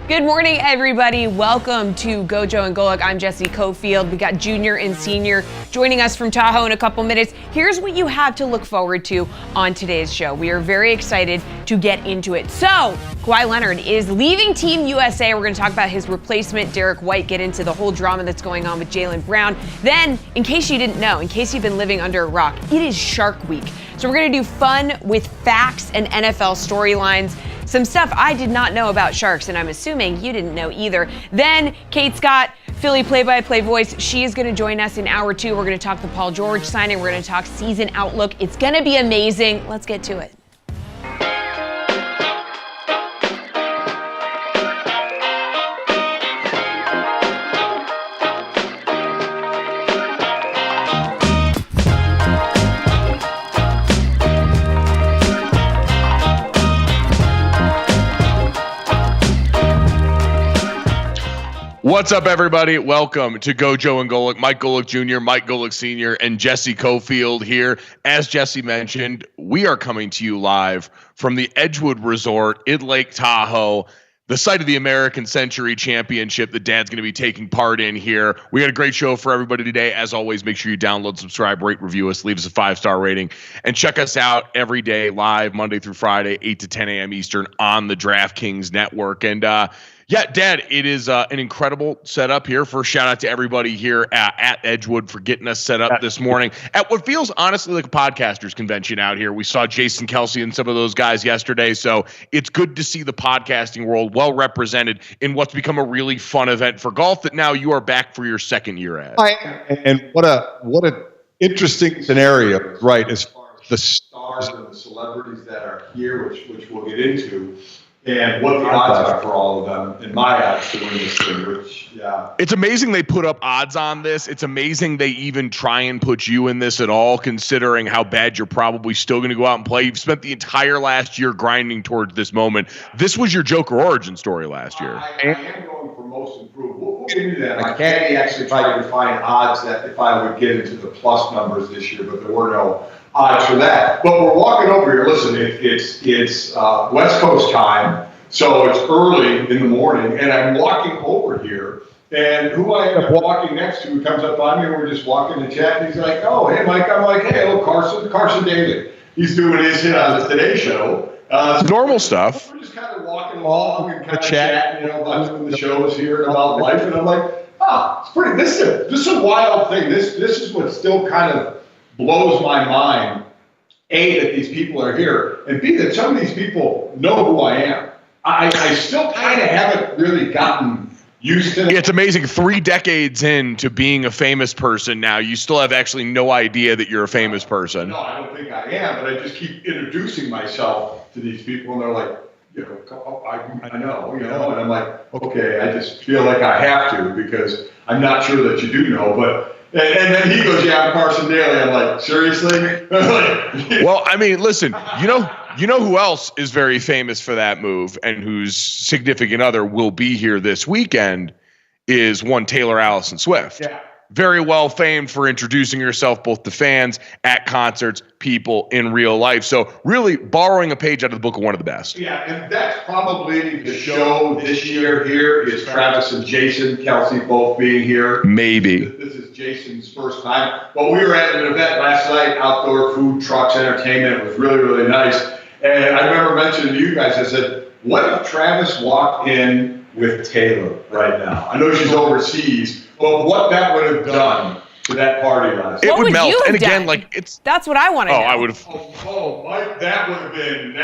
Good morning, everybody. Welcome to GoJo and Golic. I'm Jesse Cofield. We got Junior and Senior joining us from Tahoe in a couple minutes. Here's what you have to look forward to on today's show. We are very excited to get into it. So, Kawhi Leonard is leaving Team USA. We're going to talk about his replacement, Derrick White, get into the whole drama that's going on with Jaylen Brown. Then, in case you didn't know, in case you've been living under a rock, it is Shark Week. So we're going to do fun with facts and NFL storylines. Some stuff I did not know about Sharks, and I'm assuming you didn't know either. Then Kate Scott, Philly play-by-play voice, she is going to join us in hour 2. We're going to talk the Paul George signing. We're going to talk season outlook. It's going to be amazing. Let's get to it. What's up, everybody? Welcome to GoJo and Golic. Mike Golic Jr., Mike Golic Sr., and Jesse Cofield here. As Jesse mentioned, we are coming to you live from the Edgewood Resort in Lake Tahoe, the site of the American Century Championship that Dad's going to be taking part in here. We got a great show for everybody today. As always, make sure you download, subscribe, rate, review us, leave us a 5-star rating, and check us out every day live, Monday through Friday, 8 to 10 a.m. Eastern on the DraftKings network. And, yeah, Dad, it is an incredible setup here. First, shout out to everybody here at Edgewood for getting us set up this morning at what feels honestly like a podcasters convention out here. We saw Jason Kelsey and some of those guys yesterday, so it's good to see the podcasting world well represented in what's become a really fun event for golf that now you are back for your second year at. And what a interesting scenario, right, as far as the stars and the celebrities that are here, which we'll get into. And what the odds are for all of them, in my eyes, to win this thing, which, yeah. It's amazing they put up odds on this. It's amazing they even try and put you in this at all, considering how bad you're probably still going to go out and play. You've spent the entire last year grinding towards this moment. This was your Joker origin story last year. I am going for most improved. We'll get into that. I can't actually try to find odds that if I would get into the plus numbers this year, but there were no odds for that. But we're walking over here. Listen, it's West Coast time, so it's early in the morning, and I'm walking over here, and who I end up walking next to comes up on me, and we're just walking the chat, and he's like, "Oh, hey, Mike." I'm like, "Hey, hello, Carson Daly." He's doing his hit on the Today Show. Normal stuff. We're just kind of walking along and kind of chatting, about doing the shows here and about life, and I'm like, it's pretty. This is a wild thing. This is what still kind of blows my mind, A, that these people are here, and B, that some of these people know who I am. I still kind of haven't really gotten used to it. It's amazing. 3 decades into being a famous person now, you still have actually no idea that you're a famous person. No, I don't think I am, but I just keep introducing myself to these people, and they're like, I know, and I'm like, okay, I just feel like I have to because I'm not sure that you do know, but. And then he goes, "Yeah, I'm Carson Daly." I'm like, "Seriously?" Well, I mean, listen, you know who else is very famous for that move and whose significant other will be here this weekend is one Taylor Allison Swift. Yeah. Very well famed for introducing herself both to fans, at concerts, people in real life. So really borrowing a page out of the book of one of the best. Yeah, and that's probably the show this year here is Travis and Jason Kelsey both being here. Maybe. This is Jason's first time. But we were at an event last night, outdoor food, trucks, entertainment. It was really, really nice. And I remember mentioning to you guys, I said, what if Travis walked in with Taylor right now? I know she's overseas, but what that would have done to that party last night. It would melt. And again, done? That's what I want to know. I would have. Mike, that would have been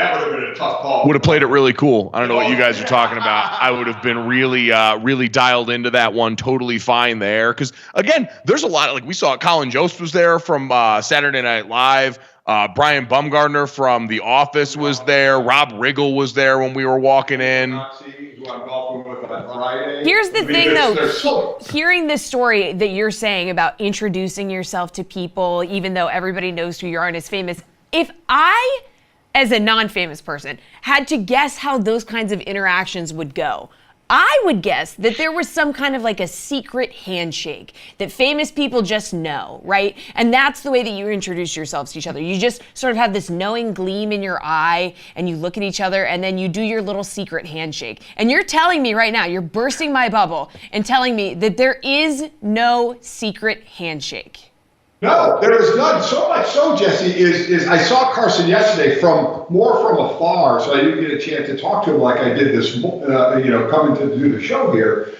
a tough call. Would have played it really cool. I don't know what you guys are talking about. I would have been really dialed into that one. Totally fine there. Because again, there's a lot. Like we saw Colin Jost was there from Saturday Night Live. Brian Bumgardner from The Office was there. Rob Riggle was there when we were walking in. Here's the thing, though. Hearing this story that you're saying about introducing yourself to people, even though everybody knows who you are and is famous, if I, as a non-famous person, had to guess how those kinds of interactions would go, I would guess that there was some kind of like a secret handshake that famous people just know, right? And that's the way that you introduce yourselves to each other. You just sort of have this knowing gleam in your eye and you look at each other and then you do your little secret handshake. And you're telling me right now, you're bursting my bubble and telling me that there is no secret handshake. No, there is none. So much so, Jesse, is I saw Carson yesterday from afar, so I didn't get a chance to talk to him like I did this, coming to do the show here.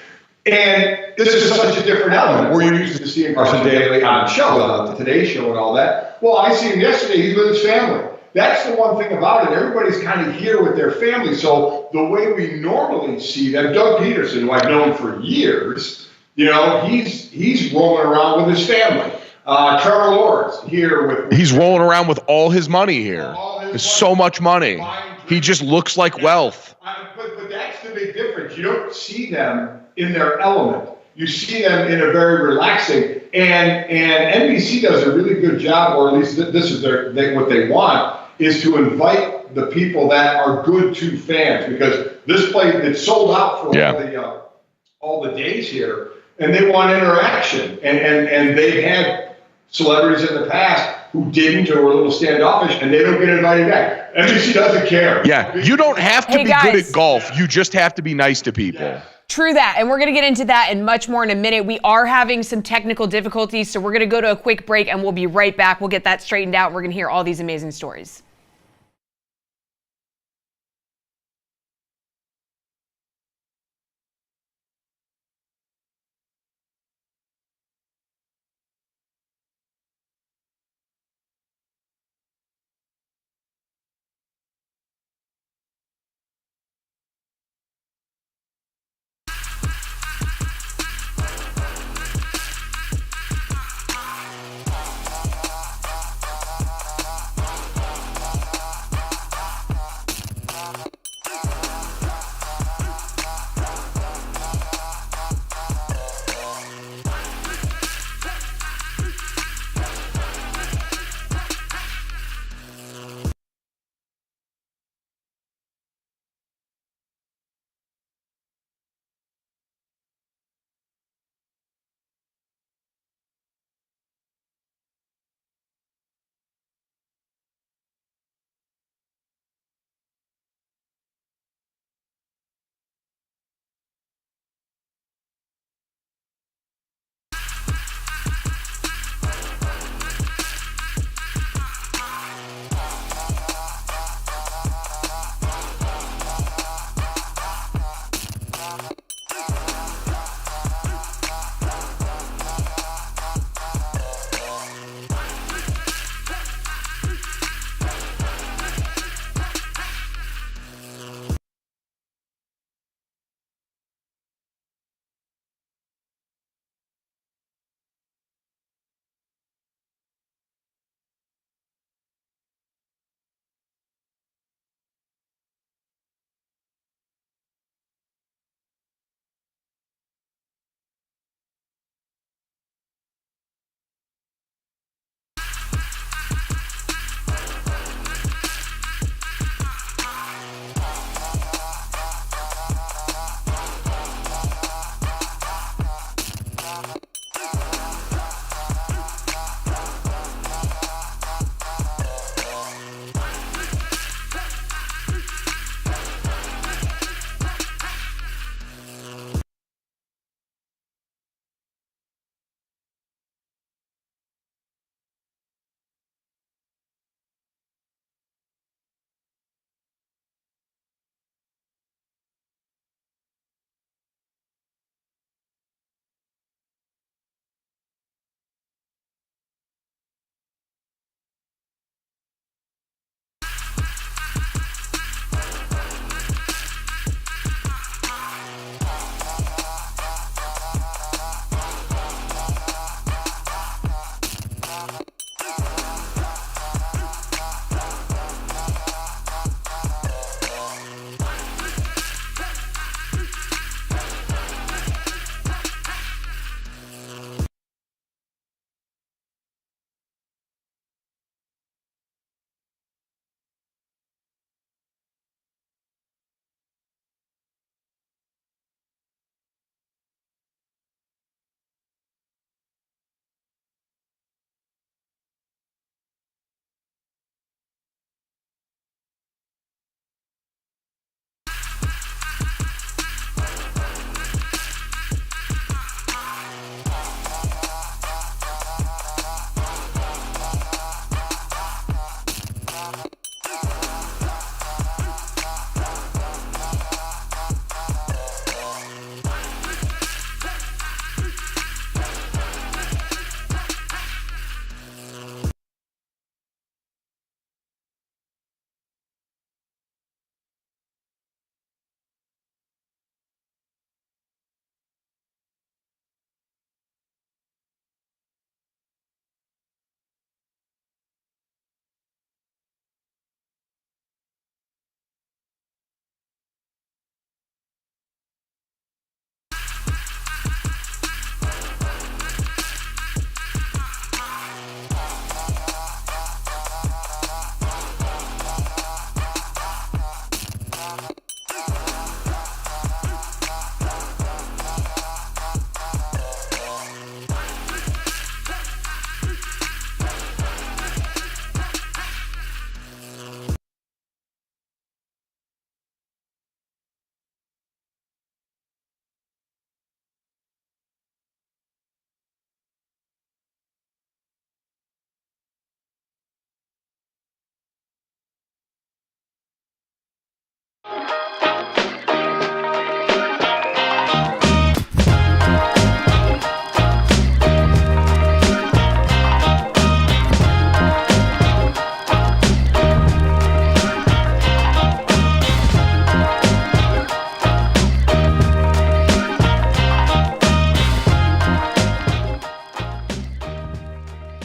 And this is such a different element. We're used to seeing Carson daily on the show, the Today Show and all that. Well, I see him yesterday. He's with his family. That's the one thing about it. Everybody's kind of here with their family. So the way we normally see them, Doug Peterson, who I've known for years, he's rolling around with his family. Trevor Lawrence here with. He's rolling around with all his money here. There's so much money. He just looks like wealth. But that's the big difference. You don't see them in their element. You see them in a very relaxing. And NBC does a really good job, or at least this is what they want, is to invite the people that are good to fans, because this place it's sold out for all the days here, and they want interaction. And they've had celebrities in the past who didn't or were a little standoffish, and they don't get invited back. NBC doesn't care. Yeah, you don't have to be good at golf. You just have to be nice to people. Yeah. True that, and we're going to get into that and much more in a minute. We are having some technical difficulties, so we're going to go to a quick break, and we'll be right back. We'll get that straightened out, and we're going to hear all these amazing stories.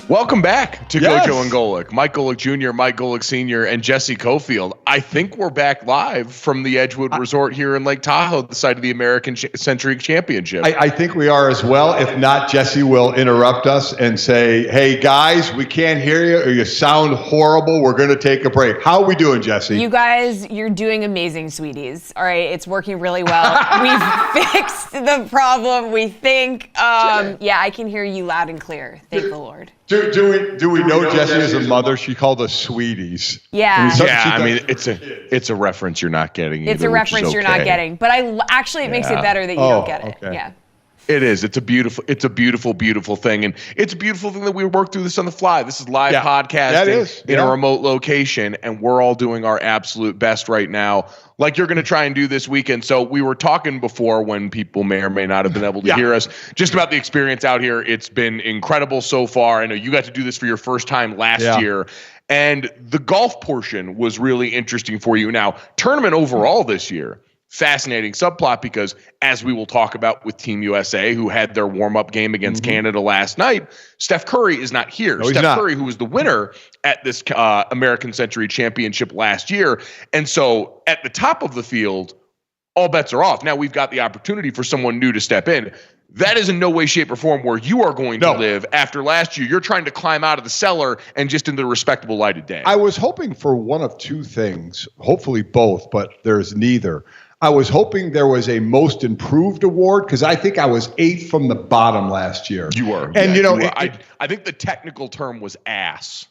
Welcome back to GoJo and Golic. Mike Golic Jr., Mike Golic Sr., and Jesse Cofield. I think we're back live from the Edgewood Resort here in Lake Tahoe, the site of the American Century Championship. I think we are as well. If not, Jesse will interrupt us and say, hey, guys, we can't hear you, or you sound horrible. We're going to take a break. How are we doing, Jesse? You guys, you're doing amazing, sweeties. All right, it's working really well. We've fixed the problem, we think. Yeah, I can hear you loud and clear. Thank the Lord. Do we know Jessie as a mother? She called us sweeties. Yeah. Yeah, I mean, it's a reference you're not getting. It's a reference you're not getting. But it makes it better that you don't get it. Okay. Yeah. It is. It's a beautiful, beautiful thing. And it's a beautiful thing that we work through this on the fly. This is live podcasting in a remote location, and we're all doing our absolute best right now, like you're going to try and do this weekend. So we were talking before, when people may or may not have been able to hear us, just about the experience out here. It's been incredible so far. I know you got to do this for your first time last year. And the golf portion was really interesting for you. Now, tournament overall this year, fascinating subplot, because as we will talk about with Team USA, who had their warm-up game against Canada last night, Steph Curry is not here. No, Steph Curry, who was the winner at this American Century Championship last year. And so at the top of the field, all bets are off. Now we've got the opportunity for someone new to step in. That is in no way, shape, or form where you are going to live after last year. You're trying to climb out of the cellar and just into the respectable light of day. I was hoping for one of two things, hopefully both, but there's neither. I was hoping there was a most improved award, because I think I was 8th from the bottom last year. You were. And, I think the technical term was ass.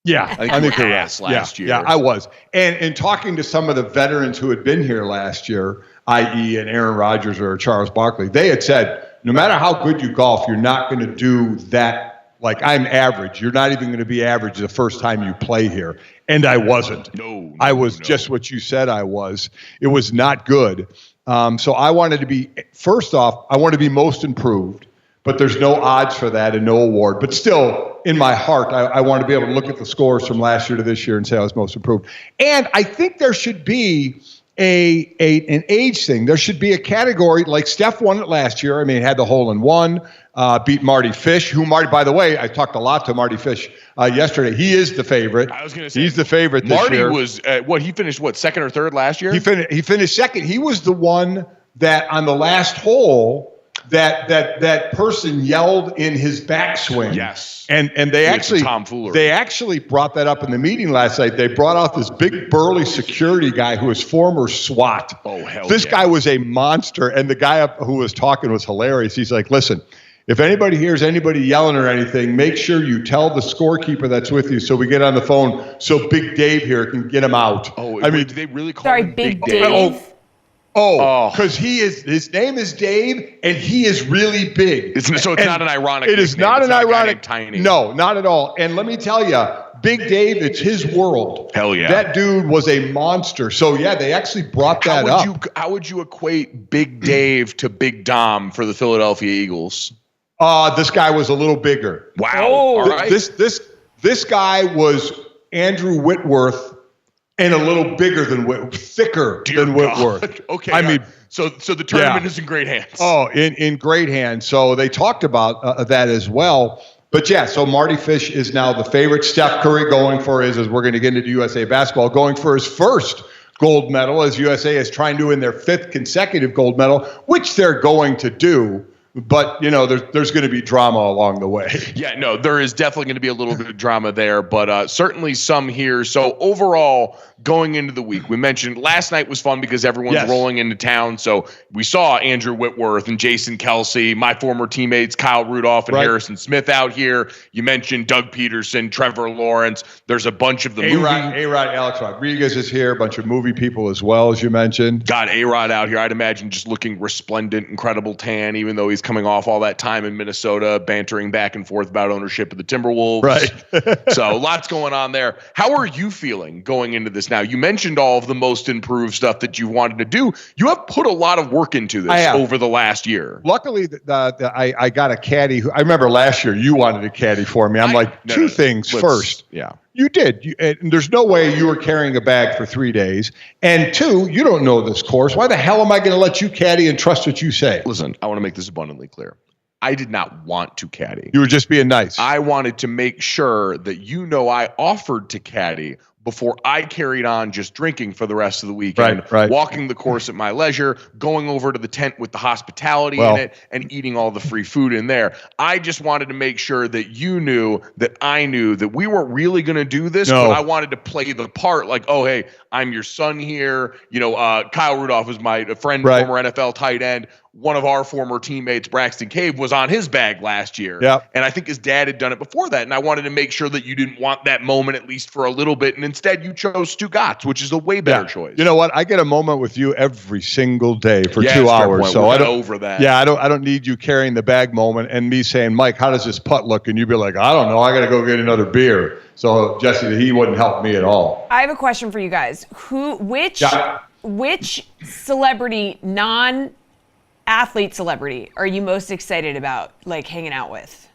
Yeah, I think you were ass last year. Yeah, I was. And in talking to some of the veterans who had been here last year, i.e. an Aaron Rodgers or Charles Barkley, they had said, no matter how good you golf, you're not going to do that. Like, I'm average. You're not even going to be average the first time you play here. And I wasn't. No, I was just what you said I was. It was not good. So I wanted to be, first off, I want to be most improved, but there's no odds for that and no award. But still, in my heart, I want to be able to look at the scores from last year to this year and say I was most improved. And I think there should be an age thing. There should be a category, like Steph won it last year. I mean, had the hole-in-one, beat Marty Fish, who I talked a lot to Marty Fish yesterday. He is the favorite. I was going to say, he's the favorite this year. Marty was, he finished, second or third last year? He finished second. He was the one that on the last hole, that person yelled in his backswing. Yes. And they actually brought that up in the meeting last night. They brought out this big burly security guy who was former SWAT. Oh, hell This guy was a monster, and the guy who was talking was hilarious. He's like, listen, if anybody hears anybody yelling or anything, make sure you tell the scorekeeper that's with you so we get on the phone so Big Dave here can get him out. Oh, I mean, did they really call him Big Dave? Because his name is Dave, and he is really big. So it's not an ironic. It is not an ironic. Tiny. No, not at all. And let me tell you, Big Dave, it's his world. Hell yeah. That dude was a monster. So yeah, they actually brought that up. How would you equate Big Dave to Big Dom for the Philadelphia Eagles? This guy was a little bigger. Wow. All right. This guy was Andrew Whitworth. And a little bigger than thicker than Whitworth. Okay. I mean, so the tournament is in great hands. Oh, in great hands. So they talked about that as well. But yeah, so Marty Fish is now the favorite. Steph Curry going for as we're going to get into USA basketball, going for his first gold medal, as USA is trying to win their 5th consecutive gold medal, which they're going to do. But, there's going to be drama along the way. Yeah, no, there is definitely going to be a little bit of drama there, but certainly some here. So overall, going into the week, we mentioned last night was fun because everyone's rolling into town. So we saw Andrew Whitworth and Jason Kelsey, my former teammates, Kyle Rudolph and Harrison Smith out here. You mentioned Doug Peterson, Trevor Lawrence. There's a bunch of the A-Rod, Alex Rodriguez is here, a bunch of movie people as well, as you mentioned. Got A-Rod out here. I'd imagine just looking resplendent, incredible tan, even though he's he's coming off all that time in Minnesota, bantering back and forth about ownership of the Timberwolves. Right. So lots going on there. How are you feeling going into this now? You mentioned all of the most improved stuff that you wanted to do. You have put a lot of work into this over the last year. Luckily, I got a caddy. I remember last year you wanted a caddy for me. I'm two things. First, yeah. You did. And there's no way you were carrying a bag for 3 days. And two, you don't know this course. Why the hell am I going to let you caddy and trust what you say? Listen, I want to make this abundantly clear. I did not want to caddy. You were just being nice. I wanted to make sure that I offered to caddy before I carried on just drinking for the rest of the weekend, walking the course at my leisure, going over to the tent with the hospitality in it, and eating all the free food in there. I just wanted to make sure that you knew that I knew that we weren't really going to do this, but I wanted to play the part like, oh, hey, I'm your son here. Kyle Rudolph is my friend, former NFL tight end. One of our former teammates, Braxton Cave, was on his bag last year. Yep. And I think his dad had done it before that. And I wanted to make sure that you didn't want that moment, at least for a little bit. And instead you chose Stugatz, which is a way better choice. You know what? I get a moment with you every single day for 2 hours. So I don't over that. Yeah, I don't need you carrying the bag moment and me saying, Mike, how does this putt look? And you'd be like, I don't know. I got to go get another beer. So Jesse, he wouldn't help me at all. I have a question for you guys. Which celebrity, non-athlete celebrity, are you most excited about, like, hanging out with?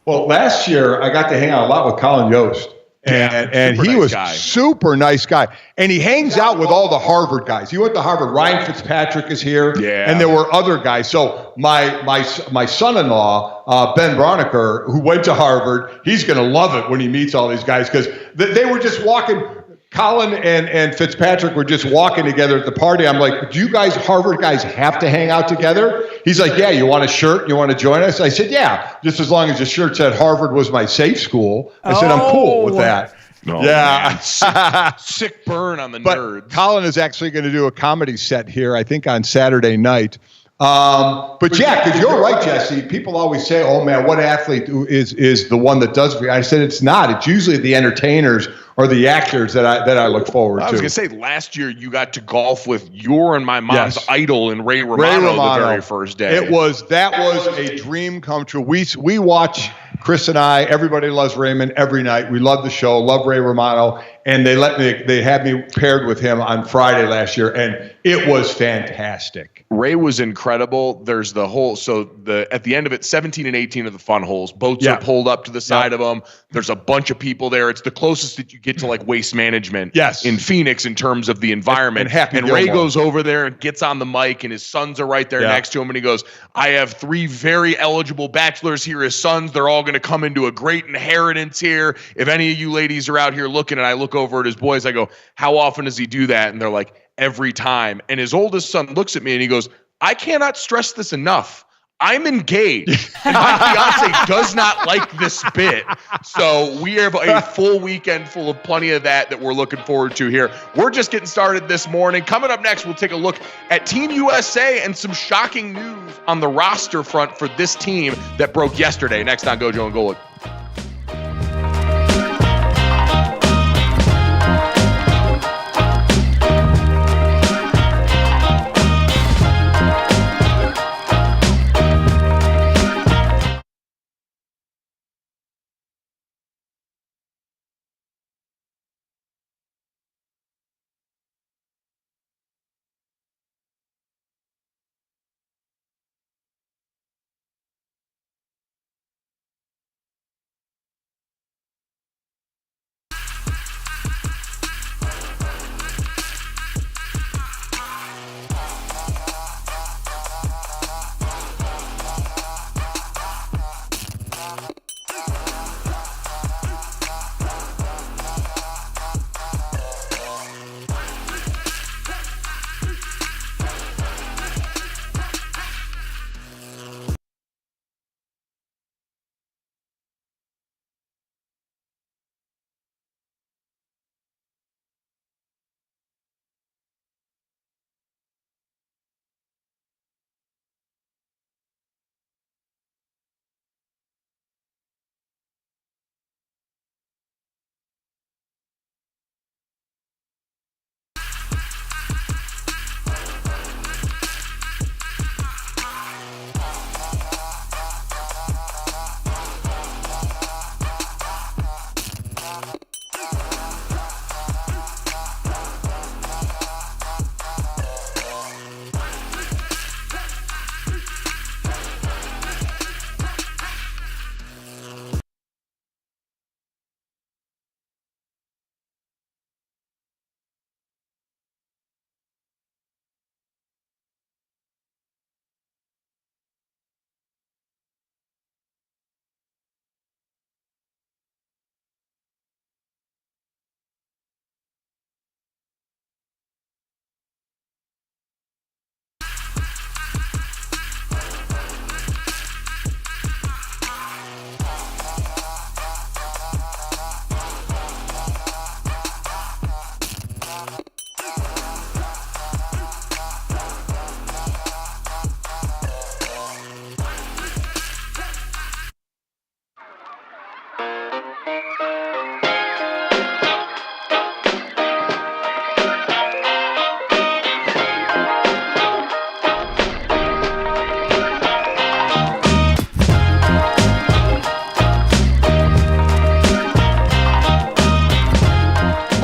Well, last year I got to hang out a lot with Colin Yost. And he was super nice guy. And he hangs out with all the Harvard guys. He went to Harvard. Ryan Fitzpatrick is here. Yeah. And there were other guys. So my son-in-law, Ben Broniker, who went to Harvard, he's going to love it when he meets all these guys because they were just walking. Colin and Fitzpatrick were just walking together at the party. I'm like, do you guys, Harvard guys, have to hang out together? He's like, yeah, you want a shirt? You want to join us? I said, yeah, just as long as the shirt said Harvard was my safe school. I said, I'm cool with that. Oh, yeah. Sick burn on the but nerds. Colin is actually going to do a comedy set here, I think, on Saturday night. But yeah, because you're right, Jesse. People always say, oh, man, what athlete is the one that does it for you? I said, it's not. It's usually the entertainers or the actors that I look forward to. I was going to say, last year you got to golf with your and my mom's idol in Ray Romano the very first day. That was a dream come true. We watch, Chris and I, everybody loves Raymond every night. We love the show, love Ray Romano. And they had me paired with him on Friday last year, and it was fantastic. Ray was incredible. There's the whole, at the end of it, 17 and 18 of the fun holes. Boats are pulled up to the side of them. There's a bunch of people there. It's the closest that you get to like waste management in Phoenix in terms of the environment. And Ray goes over there and gets on the mic, and his sons are right there next to him. And he goes, I have 3 very eligible bachelors here as sons. They're all going to come into a great inheritance here. If any of you ladies are out here looking, and I look over at his boys, I go, how often does he do that? And they're like, every time. And his oldest son looks at me and he goes, I cannot stress this enough. I'm engaged, and my fiance does not like this bit. So we have a full weekend full of plenty of that we're looking forward to here. We're just getting started this morning. Coming up next, we'll take a look at Team USA and some shocking news on the roster front for this team that broke yesterday. Next on GoJo and Golic.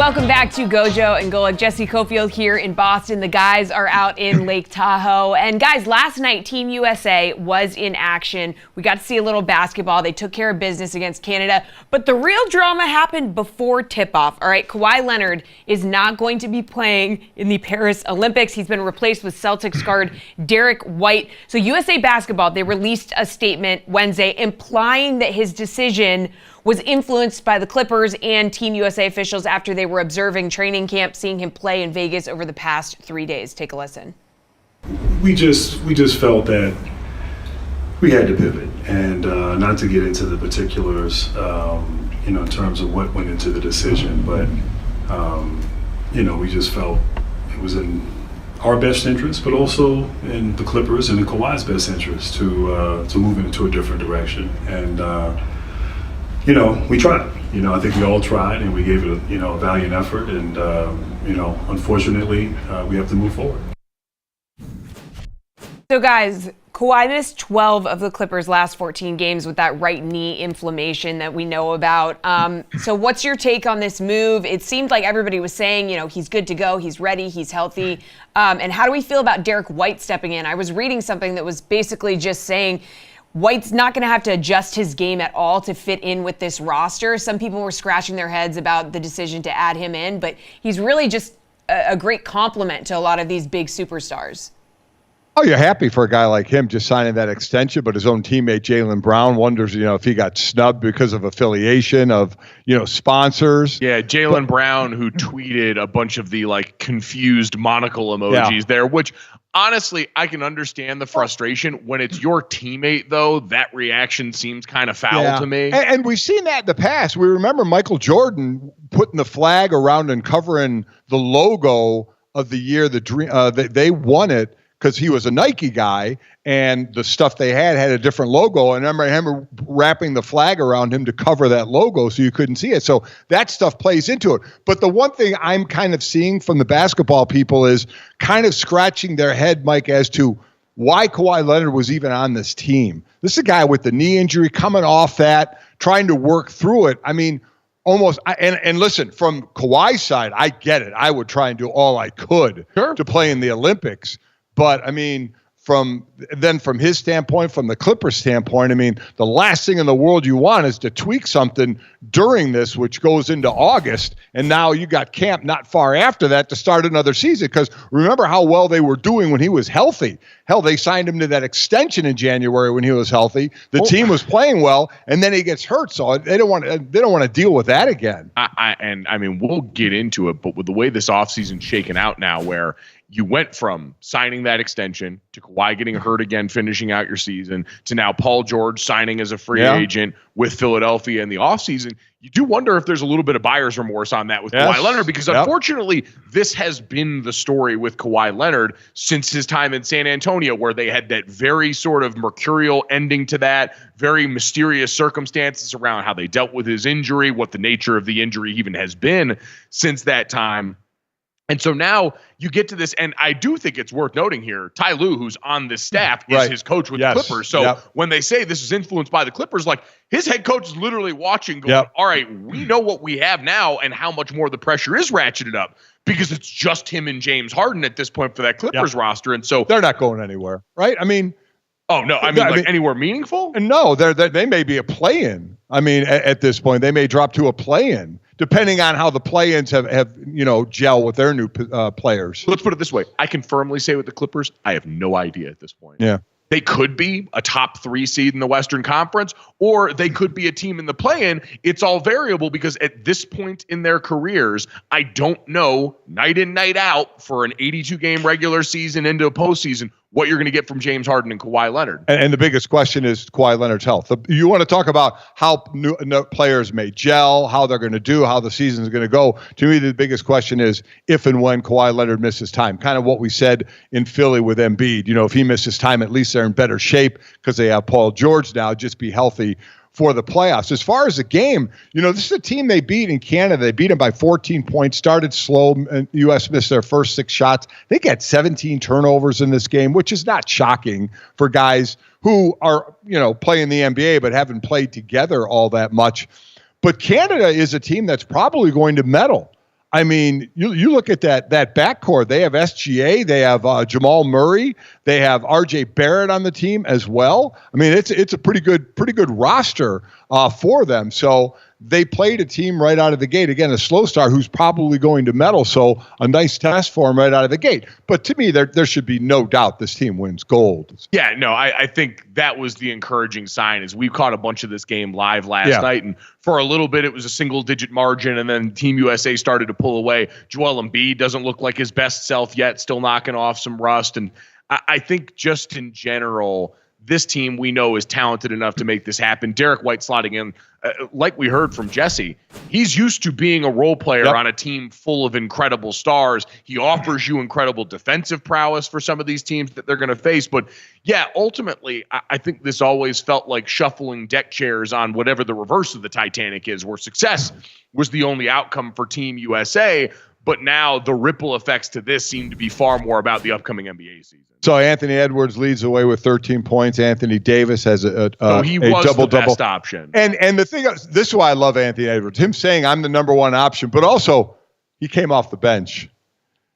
Welcome back to GoJo and Golic. Jesse Cofield here in Boston. The guys are out in Lake Tahoe. And guys, last night, Team USA was in action. We got to see a little basketball. They took care of business against Canada. But the real drama happened before tip-off. All right, Kawhi Leonard is not going to be playing in the Paris Olympics. He's been replaced with Celtics guard Derrick White. So USA Basketball, they released a statement Wednesday implying that his decision was influenced by the Clippers and Team USA officials after they were observing training camp, seeing him play in Vegas over the past 3 days. Take a listen. We just felt that we had to pivot, and not to get into the particulars, in terms of what went into the decision, but we just felt it was in our best interest, but also in the Clippers and in Kawhi's best interest to move into a different direction. And we tried. I think we all tried, and we gave it a valiant effort. And unfortunately, we have to move forward. So, guys, Kawhi missed 12 of the Clippers' last 14 games with that right knee inflammation that we know about. So, what's your take on this move? It seemed like everybody was saying, he's good to go, he's ready, he's healthy. And how do we feel about Derrick White stepping in? I was reading something that was basically just saying White's not going to have to adjust his game at all to fit in with this roster. Some people were scratching their heads about the decision to add him in, but he's really just a great complement to a lot of these big superstars. Oh, you're happy for a guy like him just signing that extension, but his own teammate Jaylen Brown wonders, if he got snubbed because of affiliation of, sponsors. Yeah, Jaylen Brown, who tweeted a bunch of the confused monocle emojis there, which honestly, I can understand the frustration. When it's your teammate, though, that reaction seems kind of foul to me. And we've seen that in the past. We remember Michael Jordan putting the flag around and covering the logo of the year they won it, because he was a Nike guy, and the stuff they had a different logo. And I remember him wrapping the flag around him to cover that logo so you couldn't see it. So that stuff plays into it. But the one thing I'm kind of seeing from the basketball people is kind of scratching their head, Mike, as to why Kawhi Leonard was even on this team. This is a guy with the knee injury coming off that, trying to work through it. I mean, almost, and listen, from Kawhi's side, I get it. I would try and do all I could to play in the Olympics. But, I mean, from his standpoint, from the Clippers standpoint, I mean, the last thing in the world you want is to tweak something during this, which goes into August. And now you got camp not far after that to start another season. Because remember how well they were doing when he was healthy. Hell, they signed him to that extension in January when he was healthy. The team was playing well, and then he gets hurt. So they don't want to deal with that again. I mean, we'll get into it, but with the way this offseason's shaken out now, where you went from signing that extension to Kawhi getting hurt again, finishing out your season, to now Paul George signing as a free agent with Philadelphia in the offseason. You do wonder if there's a little bit of buyer's remorse on that with Kawhi Leonard, because unfortunately, this has been the story with Kawhi Leonard since his time in San Antonio, where they had that very sort of mercurial ending to that, very mysterious circumstances around how they dealt with his injury, what the nature of the injury even has been since that time. And so now you get to this, and I do think it's worth noting here, Ty Lue, who's on this staff, is his coach with the Clippers. So when they say this is influenced by the Clippers, his head coach is literally watching going, all right, we know what we have now and how much more the pressure is ratcheted up, because it's just him and James Harden at this point for that Clippers roster. And so they're not going anywhere, right? I mean, anywhere meaningful? No, they may be a play-in. I mean, at this point, they may drop to a play-in, depending on how the play-ins have gel with their new players. Let's put it this way. I can firmly say with the Clippers, I have no idea at this point. Yeah. They could be a top 3 seed in the Western Conference, or they could be a team in the play-in. It's all variable, because at this point in their careers, I don't know night in, night out for an 82-game regular season into a postseason what you're going to get from James Harden and Kawhi Leonard. And the biggest question is Kawhi Leonard's health. You want to talk about how new players may gel, how they're going to do, how the season is going to go. To me, the biggest question is if and when Kawhi Leonard misses time. Kind of what we said in Philly with Embiid. If he misses time, at least they're in better shape because they have Paul George now. Just be healthy for the playoffs. As far as the game, this is a team they beat in Canada. They beat them by 14 points, started slow. U.S. missed their first 6 shots. They got 17 turnovers in this game, which is not shocking for guys who are, playing the NBA but haven't played together all that much. But Canada is a team that's probably going to medal. I mean, you look at that backcourt. They have SGA. They have Jamal Murray. They have RJ Barrett on the team as well. I mean, it's a pretty good roster for them. So they played a team right out of the gate. Again, a slow start who's probably going to medal. So a nice test for them right out of the gate. But to me, there should be no doubt this team wins gold. Yeah, no, I think that was the encouraging sign. Is we caught a bunch of this game live last night, and for a little bit it was a single-digit margin, and then Team USA started to pull away. Joel Embiid doesn't look like his best self yet, still knocking off some rust. And I think just in general, this team we know is talented enough to make this happen. Derrick White slotting in, like we heard from Jesse, he's used to being a role player on a team full of incredible stars. He offers you incredible defensive prowess for some of these teams that they're going to face. But yeah, ultimately, I think this always felt like shuffling deck chairs on whatever the reverse of the Titanic is, where success was the only outcome for Team USA. But now the ripple effects to this seem to be far more about the upcoming NBA season. So Anthony Edwards leads the way with 13 points. Anthony Davis has a double-double. Best option. And the thing is, this is why I love Anthony Edwards. Him saying I'm the number one option, but also he came off the bench.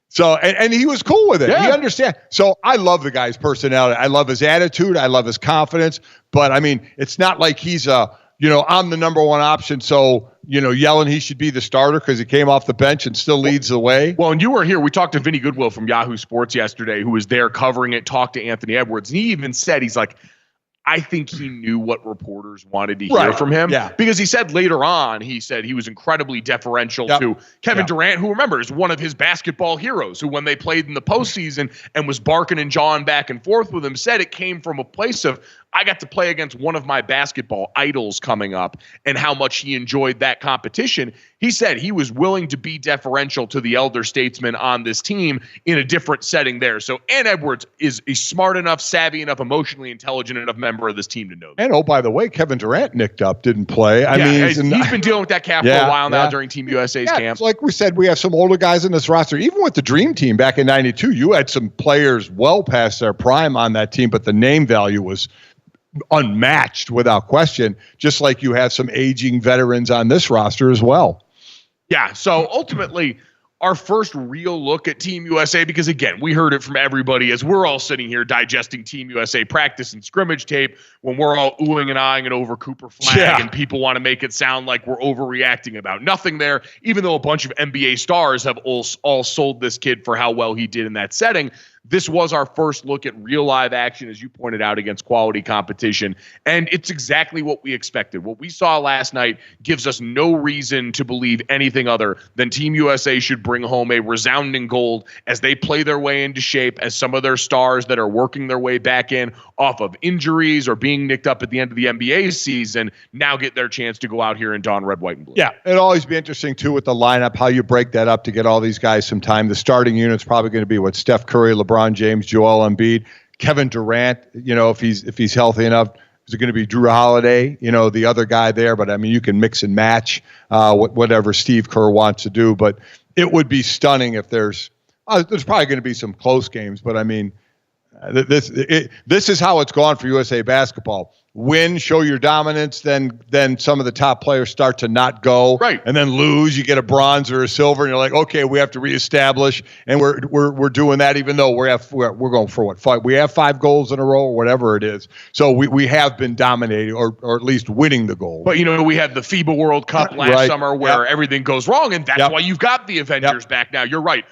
So and he was cool with it. Yeah. He understands. So I love the guy's personality. I love his attitude. I love his confidence. But I mean, it's not like he's I'm the number one option, so, yelling he should be the starter because he came off the bench and still leads the way. Well, and you were here. We talked to Vinny Goodwill from Yahoo Sports yesterday, who was there covering it, talked to Anthony Edwards. And he even said, he's like, I think he knew what reporters wanted to hear from him. Yeah. Because he said later on, he said he was incredibly deferential to Kevin Durant, who, remember, is one of his basketball heroes, who when they played in the postseason and was barking and jawing back and forth with him, said it came from a place of, I got to play against one of my basketball idols coming up and how much he enjoyed that competition. He said he was willing to be deferential to the elder statesman on this team in a different setting there. So Ant Edwards is a smart enough, savvy enough, emotionally intelligent enough member of this team to know that. And oh, by the way, Kevin Durant nicked up, didn't play. I mean, he's been dealing with that calf for a while now during Team USA's camp. Like we said, we have some older guys in this roster. Even with the Dream Team back in '92, you had some players well past their prime on that team, but the name value was unmatched without question, just like you have some aging veterans on this roster as well. Yeah, so ultimately, our first real look at Team USA, because again, we heard it from everybody as we're all sitting here digesting Team USA practice and scrimmage tape when we're all oohing and eyeing it over Cooper Flag, and people want to make it sound like we're overreacting about nothing there, even though a bunch of NBA stars have all sold this kid for how well he did in that setting. This was our first look at real live action, as you pointed out, against quality competition. And it's exactly what we expected. What we saw last night gives us no reason to believe anything other than Team USA should bring home a resounding gold as they play their way into shape, as some of their stars that are working their way back in off of injuries or being nicked up at the end of the NBA season now get their chance to go out here and don red, white, and blue. Yeah, it'll always be interesting, too, with the lineup, how you break that up to get all these guys some time. The starting unit's probably going to be what Steph Curry, LeBron James, Joel Embiid, Kevin Durant, if he's healthy enough. Is it going to be Drew Holiday, the other guy there? But I mean, you can mix and match whatever Steve Kerr wants to do. But it would be stunning if there's probably going to be some close games. But I mean, this is how it's gone for USA basketball. Win, show your dominance, then some of the top players start to not go, right, and then lose. You get a bronze or a silver, and you're like, okay, we have to reestablish, and we're doing that, even though we're going for what, 5? We have 5 goals in a row, or whatever it is. So we have been dominating, or at least winning the goal. But we had the FIBA World Cup last summer where everything goes wrong, and that's why you've got the Avengers back now. You're right.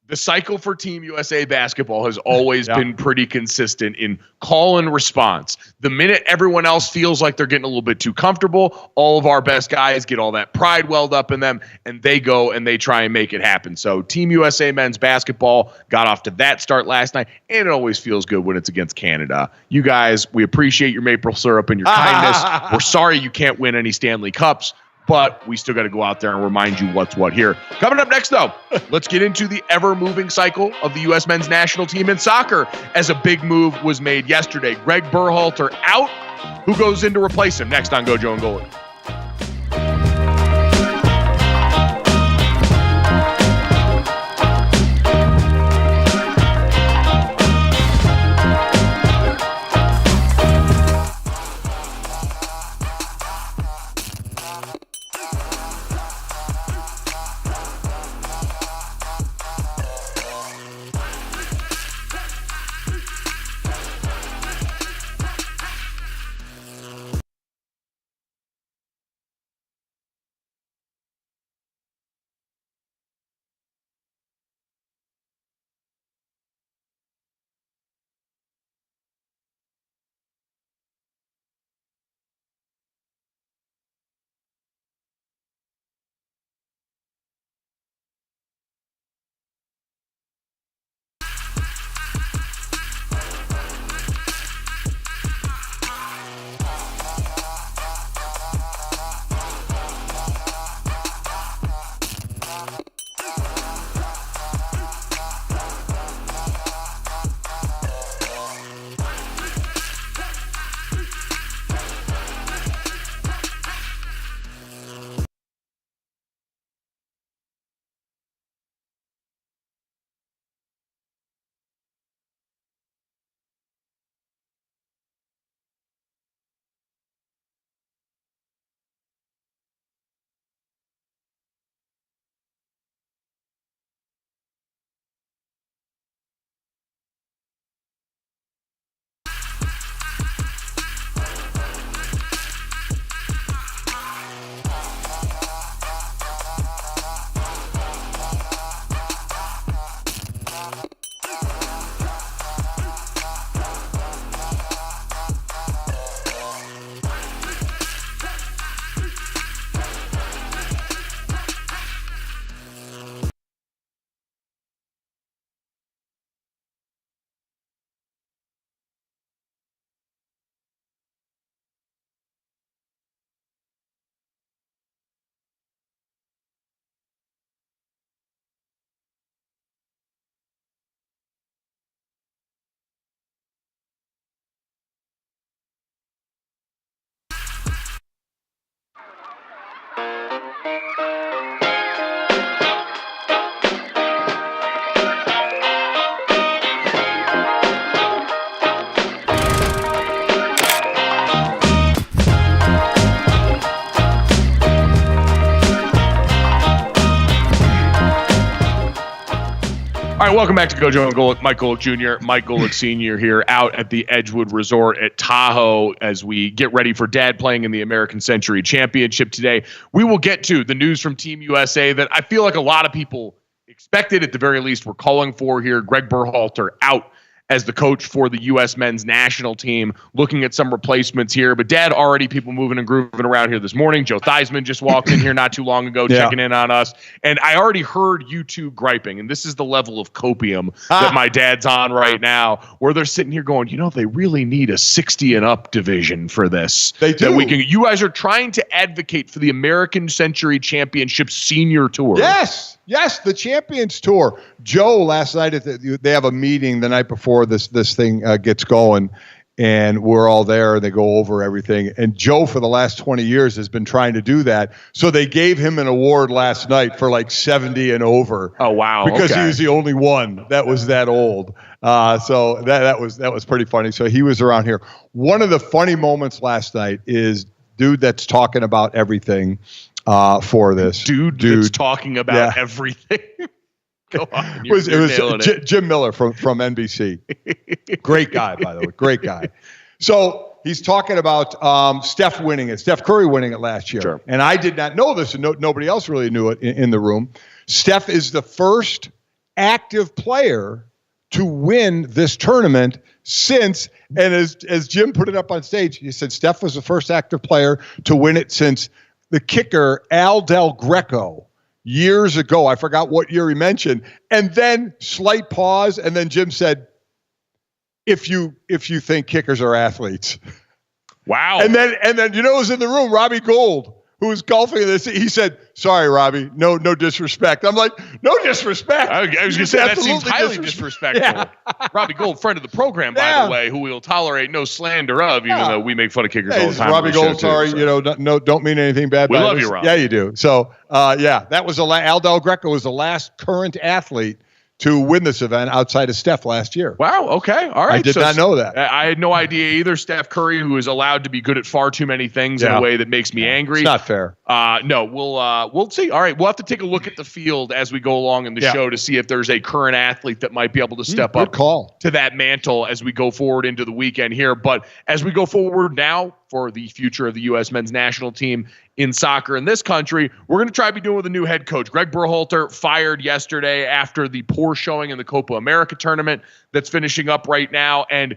The cycle for Team USA basketball has always been pretty consistent in call and response. The minute everyone else feels like they're getting a little bit too comfortable, all of our best guys get all that pride welled up in them, and they go and they try and make it happen. So Team USA men's basketball got off to that start last night, and it always feels good when it's against Canada. You guys, we appreciate your maple syrup and your kindness. We're sorry you can't win any Stanley Cups, but we still got to go out there and remind you what's what here. Coming up next, though, let's get into the ever-moving cycle of the U.S. men's national team in soccer, as a big move was made yesterday. Greg Berhalter out. Who goes in to replace him? Next on GoJo and Golic. All right, welcome back to GoJo and Golic. Mike Golic Jr., Mike Golic Sr. here out at the Edgewood Resort at Tahoe as we get ready for Dad playing in the American Century Championship today. We will get to the news from Team USA that I feel like a lot of people expected, at the very least, we're calling for here. Greg Berhalter out as the coach for the U.S. men's national team, looking at some replacements here. But, Dad, already people moving and grooving around here this morning. Joe Theismann just walked in here not too long ago, checking in on us. And I already heard you two griping, and this is the level of copium that my dad's on right now, where they're sitting here going, they really need a 60 and up division for this. They do. You guys are trying to advocate for the American Century Championship Senior Tour. Yes, the Champions Tour. Joe, last night, they have a meeting the night before this thing gets going, and we're all there, and they go over everything. And Joe, for the last 20 years, has been trying to do that. So they gave him an award last night for like 70 and over. Oh, wow. Because he was the only one that was that old. So that was pretty funny. So he was around here. One of the funny moments last night is dude that's talking about everything for this. Dude that's talking about everything. Go on. It was Jim Miller from NBC. Great guy, by the way. Great guy. So he's talking about Steph Curry winning it last year. Sure. And I did not know this, and nobody else really knew it in the room. Steph is the first active player to win this tournament since, and as Jim put it up on stage, he said Steph was the first active player to win it since the kicker Al Del Greco years ago. I forgot what year he mentioned. And then slight pause, and then Jim said, if you think kickers are athletes. Wow. And then who's in the room? Robbie Gould, who was golfing this. He said, sorry, Robbie, no disrespect. I'm like, no disrespect. I was going to say, that seems highly disrespectful. Yeah. Robbie Gould, friend of the program, by the way, who we'll tolerate no slander of, even though we make fun of kickers all the time. Robbie Gould, sorry, don't mean anything bad. We love you, Rob. Yeah, you do. So, that was Al Del Greco was the last current athlete to win this event outside of Steph last year. Wow. Okay. All right. I did not know that. I had no idea either. Steph Curry, who is allowed to be good at far too many things in a way that makes me angry. It's not fair. No, we'll see. All right. We'll have to take a look at the field as we go along in the show to see if there's a current athlete that might be able to step up to that mantle as we go forward into the weekend here. But as we go forward now for the future of the U.S. men's national team in soccer in this country, we're going to try to be doing with a new head coach. Greg Berhalter fired yesterday after the poor showing in the Copa America tournament that's finishing up right now. And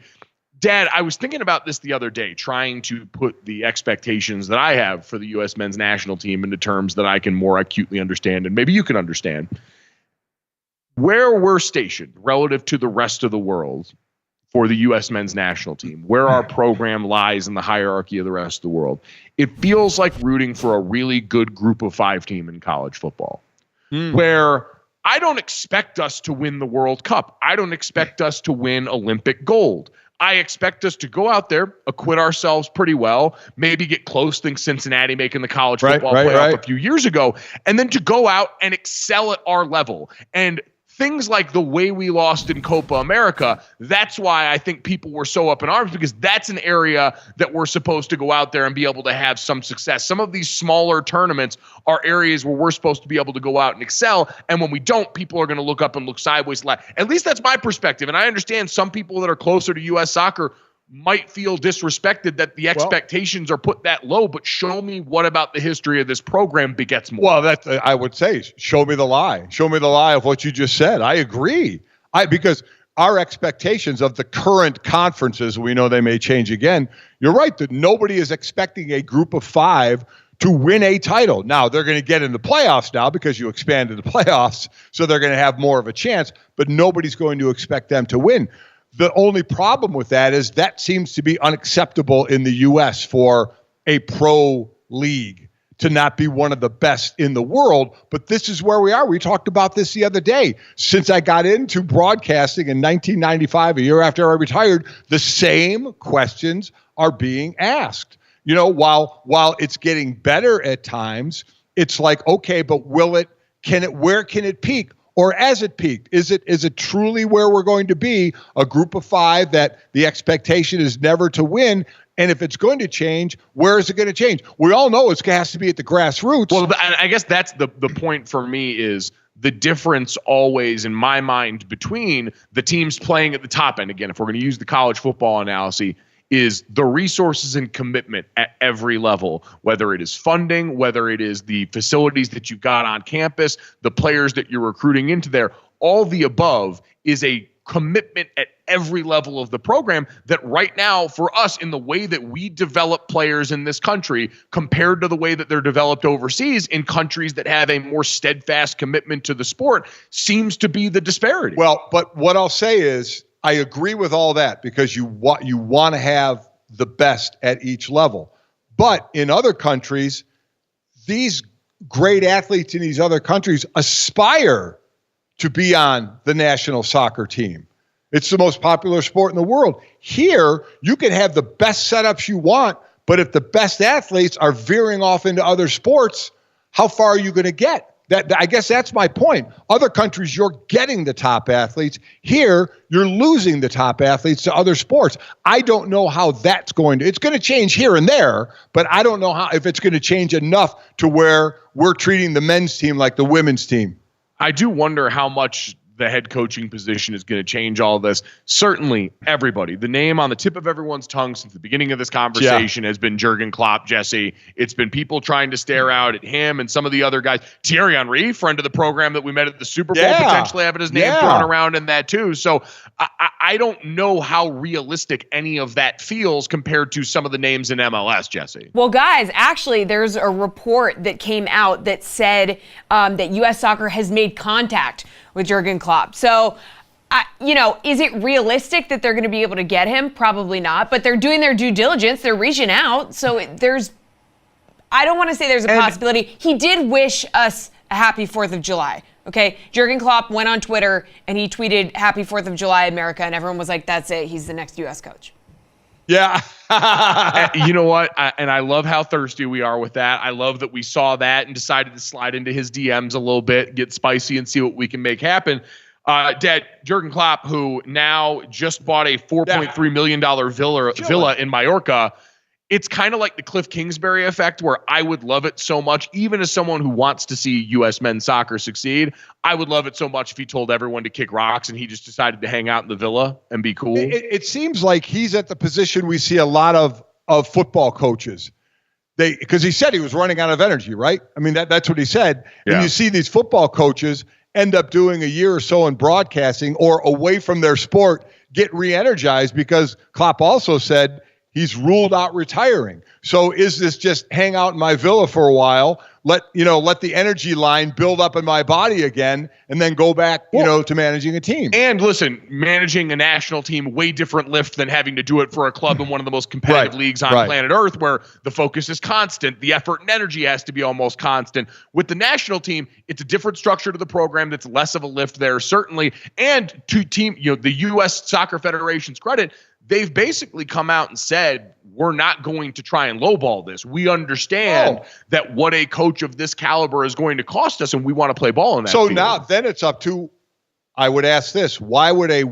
Dad, I was thinking about this the other day, trying to put the expectations that I have for the U.S. men's national team into terms that I can more acutely understand, and maybe you can understand. Where we're stationed relative to the rest of the world for the U.S. men's national team, where our program lies in the hierarchy of the rest of the world, it feels like rooting for a really good group of 5 team in college football, where I don't expect us to win the World Cup. I don't expect us to win Olympic gold. I expect us to go out there, acquit ourselves pretty well, maybe get close. Think Cincinnati making the college football playoff a few years ago, and then to go out and excel at our level. And things like the way we lost in Copa America, that's why I think people were so up in arms, because that's an area that we're supposed to go out there and be able to have some success. Some of these smaller tournaments are areas where we're supposed to be able to go out and excel. And when we don't, people are going to look up and look sideways. At least that's my perspective. And I understand some people that are closer to U.S. soccer might feel disrespected that the expectations are put that low, but show me what about the history of this program begets more. Well, that's I would say, show me the lie. Show me the lie of what you just said. I agree. Because our expectations of the current conferences, we know they may change again. You're right that nobody is expecting a group of 5 to win a title. Now, they're going to get in the playoffs now because you expanded the playoffs, so they're going to have more of a chance, but nobody's going to expect them to win. The only problem with that is that seems to be unacceptable in the U.S. for a pro league to not be one of the best in the world. But this is where we are. We talked about this the other day. Since I got into broadcasting in 1995, a year after I retired, the same questions are being asked. While it's getting better at times, it's like, okay, but where can it peak? Or as it peaked, is it truly where we're going to be, a group of 5 that the expectation is never to win? And if it's going to change, where is it going to change? We all know it has to be at the grassroots. Well, I guess that's the point for me is the difference always in my mind between the teams playing at the top end, again, if we're going to use the college football analogy, is the resources and commitment at every level, whether it is funding, whether it is the facilities that you've got on campus, the players that you're recruiting into there, all the above is a commitment at every level of the program that right now for us in the way that we develop players in this country compared to the way that they're developed overseas in countries that have a more steadfast commitment to the sport seems to be the disparity. Well, but what I'll say is I agree with all that because you want to have the best at each level. But in other countries, these great athletes in these other countries aspire to be on the national soccer team. It's the most popular sport in the world. Here, you can have the best setups you want, but if the best athletes are veering off into other sports, how far are you going to get? I guess that's my point. Other countries, you're getting the top athletes. Here, you're losing the top athletes to other sports. I don't know how that's going to. It's going to change here and there, but I don't know if it's going to change enough to where we're treating the men's team like the women's team. I do wonder how much the head coaching position is going to change all this. Certainly, everybody, the name on the tip of everyone's tongue since the beginning of this conversation has been Jurgen Klopp, Jesse. It's been people trying to stare out at him and some of the other guys. Thierry Henry, friend of the program that we met at the Super Bowl, potentially having his name thrown around in that too. So I don't know how realistic any of that feels compared to some of the names in MLS, Jesse. Well, guys, actually, there's a report that came out that said that U.S. Soccer has made contact with Jurgen Klopp. So, is it realistic that they're going to be able to get him? Probably not, but they're doing their due diligence. They're reaching out. So I don't want to say there's a possibility. He did wish us a happy 4th of July. Okay. Jurgen Klopp went on Twitter and he tweeted happy 4th of July, America. And everyone was like, that's it. He's the next U.S. coach. Yeah. You know what? I love how thirsty we are with that. I love that we saw that and decided to slide into his DMs a little bit, get spicy and see what we can make happen. Jurgen Klopp, who now just bought a $4.3 million villa in Mallorca. It's kind of like the Cliff Kingsbury effect where I would love it so much, even as someone who wants to see U.S. men's soccer succeed. I would love it so mumuch if he told everyone to kick rocks and he just decided to hang out in the villa and be cool. It seems like he's at the position we see a lot of football coaches. Because he said he was running out of energy, right? I mean, that's what he said. Yeah. And you see these football coaches end up doing a year or so in broadcasting or away from their sport, get re-energized because Klopp also said he's ruled out retiring. So is this just hang out in my villa for a while, let the energy line build up in my body again, and then go back, to managing a team? And listen, managing a national team, way different lift than having to do it for a club in one of the most competitive leagues on planet Earth, where the focus is constant. The effort and energy has to be almost constant. With the national team, it's a different structure to the program that's less of a lift there, certainly. And to the U.S. Soccer Federation's credit, they've basically come out and said, we're not going to try and lowball this. We understand that what a coach of this caliber is going to cost us, and we want to play ball in that field. Now then it's up to, I would ask this, why would a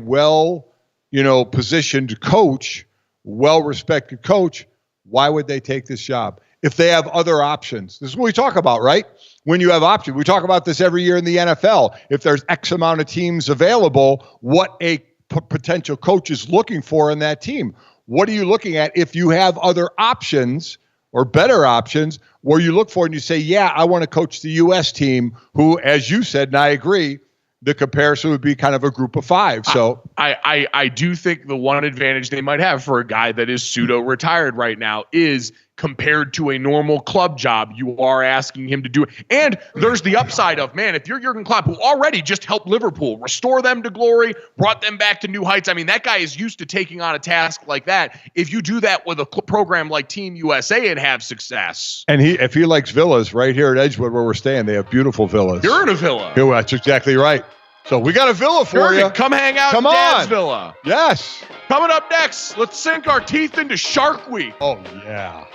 positioned coach, well-respected coach, why would they take this job? If they have other options. This is what we talk about, right? When you have options. We talk about this every year in the NFL. If there's X amount of teams available, what a potential coach is looking for in that team. What are you looking at if you have other options or better options where you look for and you say, yeah, I want to coach the U.S. team who, as you said, and I agree, the comparison would be kind of a group of five. So I do think the one advantage they might have for a guy that is pseudo-retired right now is compared to a normal club job, you are asking him to do it. And there's the upside of, man, if you're Jurgen Klopp, who already just helped Liverpool restore them to glory, brought them back to new heights. I mean, that guy is used to taking on a task like that. If you do that with a program like Team USA and have success. And if he likes villas right here at Edgewood where we're staying, they have beautiful villas. You're in a villa. Yeah, that's exactly right. So we got a villa for you. Come hang out in Dad's villa. Yes. Coming up next, let's sink our teeth into Shark Week. Oh, yeah.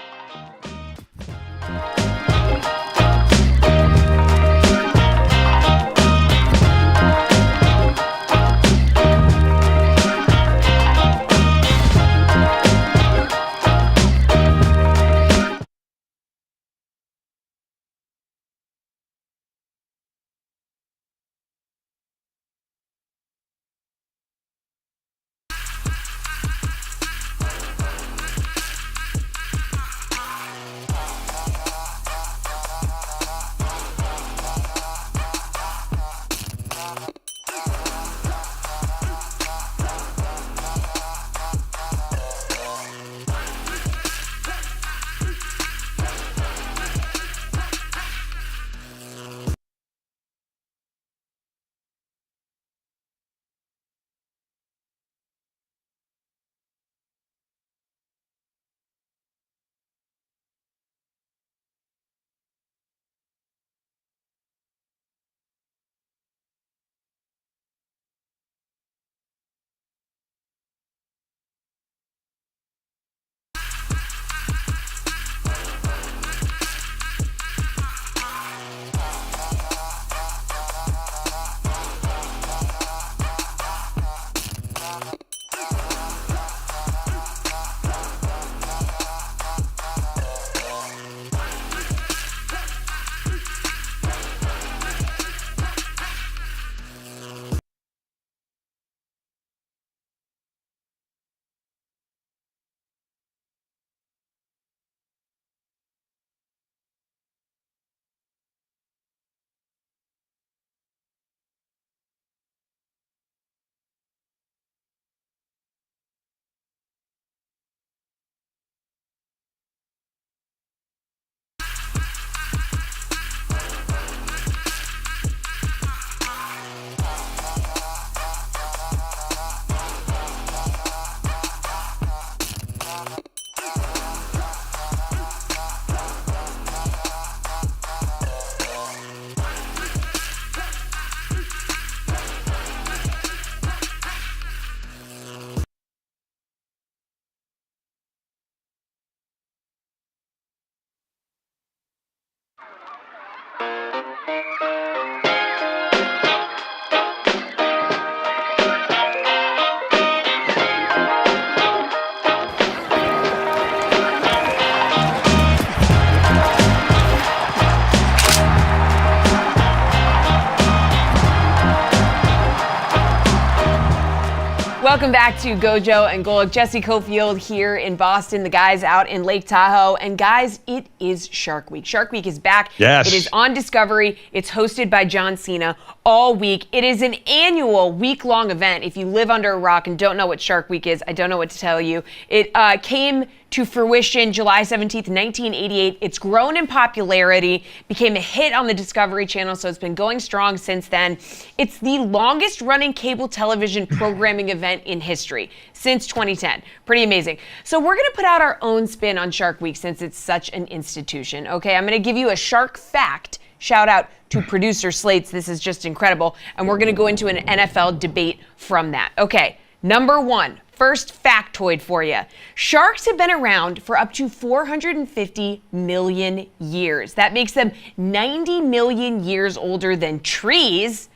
Welcome back to GoJo and Golic. Jesse Cofield here in Boston. The guys out in Lake Tahoe. And guys, it is Shark Week. Shark Week is back. Yes. It is on Discovery. It's hosted by John Cena all week. It is an annual week-long event. If you live under a rock and don't know what Shark Week is, I don't know what to tell you. It came to fruition July 17th, 1988. It's grown in popularity, became a hit on the Discovery Channel, so it's been going strong since then. It's the longest running cable television programming event in history since 2010. Pretty amazing. So we're gonna put out our own spin on Shark Week since it's such an institution. Okay, I'm gonna give you a shark fact. Shout out to producer Slates. This is just incredible. And we're gonna go into an NFL debate from that. Okay, number one. First factoid for you. Sharks have been around for up to 450 million years. That makes them 90 million years older than trees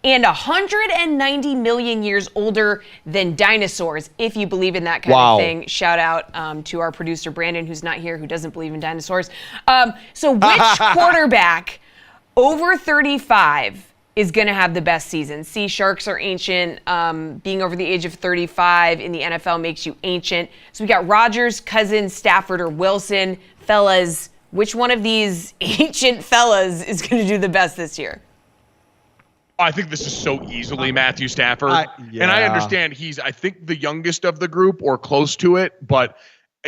and 190 million years older than dinosaurs, if you believe in that kind of thing. Shout out to our producer, Brandon, who's not here, who doesn't believe in dinosaurs. So which quarterback over 35 is going to have the best season? See, sharks are ancient. Being over the age of 35 in the NFL makes you ancient. So we got Rodgers, Cousins, Stafford, or Wilson. Fellas, which one of these ancient fellas is going to do the best this year? I think this is so easily Matthew Stafford. And I understand he's, I think, the youngest of the group or close to it, but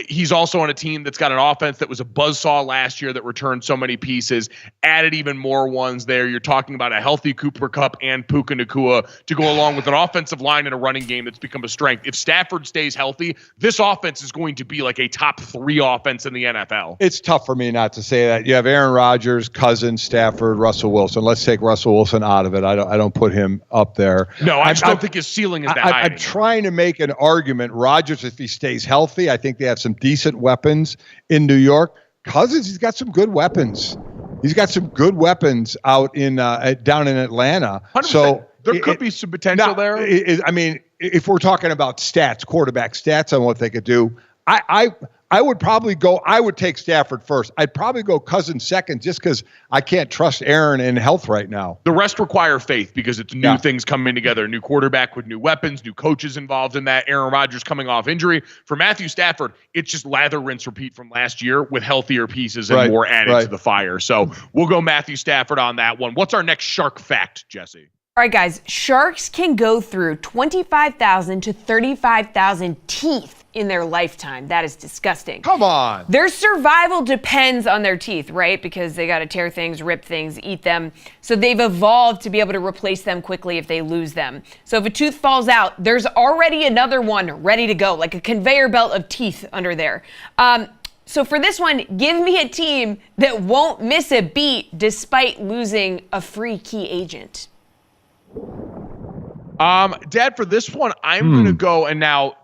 he's also on a team that's got an offense that was a buzzsaw last year that returned so many pieces, added even more ones there. You're talking about a healthy Cooper Kupp and Puka Nacua to go along with an offensive line and a running game that's become a strength. If Stafford stays healthy, this offense is going to be like a top 3 offense in the NFL. It's tough for me not to say that. You have Aaron Rodgers, Cousins, Stafford, Russell Wilson. Let's take Russell Wilson out of it. I don't put him up there. No, I don't think his ceiling is that high. I'm trying to make an argument. Rodgers, if he stays healthy, I think they have some decent weapons in New York. Cousins, he's got some good weapons. He's got some good weapons out in down in Atlanta. 100%. So there could be some potential there. I mean, if we're talking about stats, quarterback stats on what they could do, I would probably go. I would take Stafford first. I'd probably go Cousins second, just because I can't trust Aaron in health right now. The rest require faith because it's new things coming together. New quarterback with new weapons, new coaches involved in that. Aaron Rodgers coming off injury. For Matthew Stafford, it's just lather, rinse, repeat from last year with healthier pieces and more added to the fire. So we'll go Matthew Stafford on that one. What's our next shark fact, Jesse? All right, guys. Sharks can go through 25,000 to 35,000 teeth in their lifetime. That is disgusting. Come on. Their survival depends on their teeth, right? Because they got to tear things, rip things, eat them. So they've evolved to be able to replace them quickly if they lose them. So if a tooth falls out, there's already another one ready to go, like a conveyor belt of teeth under there. So for this one, give me a team that won't miss a beat despite losing a free key agent. Dad, for this one, I'm going to go, and now,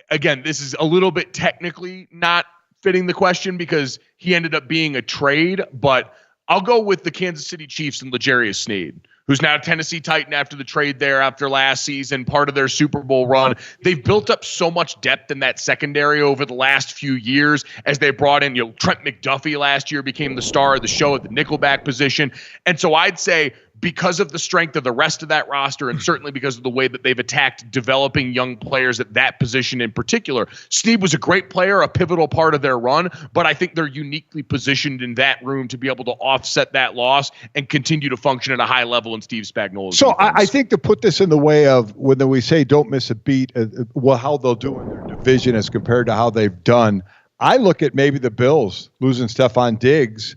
again, this is a little bit technically not fitting the question because he ended up being a trade, but I'll go with the Kansas City Chiefs and L'Jarius Sneed, who's now a Tennessee Titan after the trade there after last season, part of their Super Bowl run. They've built up so much depth in that secondary over the last few years as they brought in, Trent McDuffie last year became the star of the show at the nickelback position. And so I'd say, because of the strength of the rest of that roster and certainly because of the way that they've attacked developing young players at that position in particular, Sneed was a great player, a pivotal part of their run, but I think they're uniquely positioned in that room to be able to offset that loss and continue to function at a high level in Steve Spagnuolo's So I think to put this in the way of when we say don't miss a beat, how they'll do in their division as compared to how they've done, I look at maybe the Bills losing Stephon Diggs.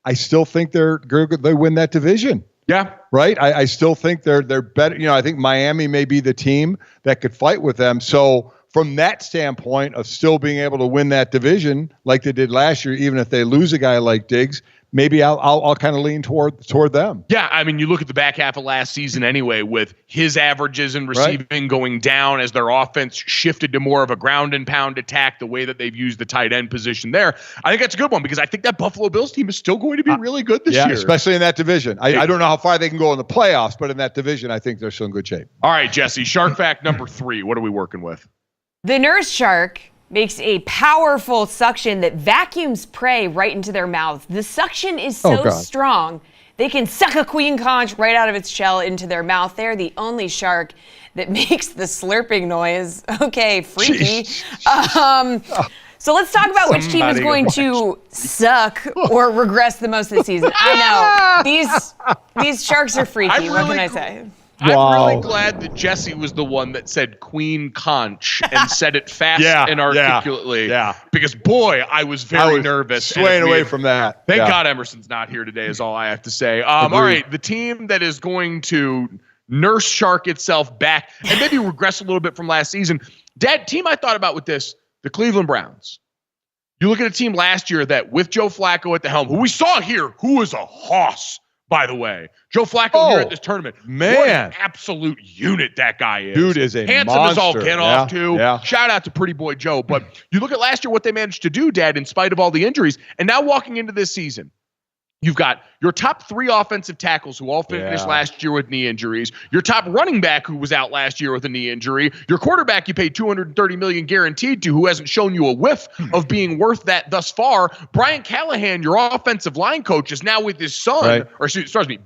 I still think they win that division. Yeah. Right. I still think they're better. I think Miami may be the team that could fight with them. So from that standpoint of still being able to win that division like they did last year, even if they lose a guy like Diggs, maybe I'll kind of lean toward them. Yeah, I mean, you look at the back half of last season anyway, with his averages and receiving going down as their offense shifted to more of a ground and pound attack, the way that they've used the tight end position there. I think that's a good one because I think that Buffalo Bills team is still going to be really good this year. Especially in that division. I don't know how far they can go in the playoffs, but in that division, I think they're still in good shape. All right, Jesse, shark fact number 3. What are we working with? The nurse shark makes a powerful suction that vacuums prey right into their mouths. The suction is so strong they can suck a queen conch right out of its shell into their mouth. They're the only shark that makes the slurping noise. Okay, freaky. So let's talk about which team is going to suck or regress the most this season. I know these sharks are freaky. What can I say? I'm really glad that Jesse was the one that said Queen Conch and said it fast and articulately. Yeah. Because, boy, I was very nervous. Swaying away from that. Thank God Emerson's not here today is all I have to say. All right, the team that is going to nurse shark itself back and maybe regress a little bit from last season. Team I thought about with this, the Cleveland Browns. You look at a team last year that with Joe Flacco at the helm, who we saw here, who is a hoss, by the way. Joe Flacco here at this tournament. Man. What an absolute unit that guy is. Dude is a handsome monster. As all get off, too. Yeah. Shout out to Pretty Boy Joe. But you look at last year, what they managed to do, Dad, in spite of all the injuries. And now walking into this season, you've got your top 3 offensive tackles who all finished last year with knee injuries. Your top running back who was out last year with a knee injury. Your quarterback you paid $230 million guaranteed to, who hasn't shown you a whiff of being worth that thus far. Brian Callahan, your offensive line coach, is now with his son,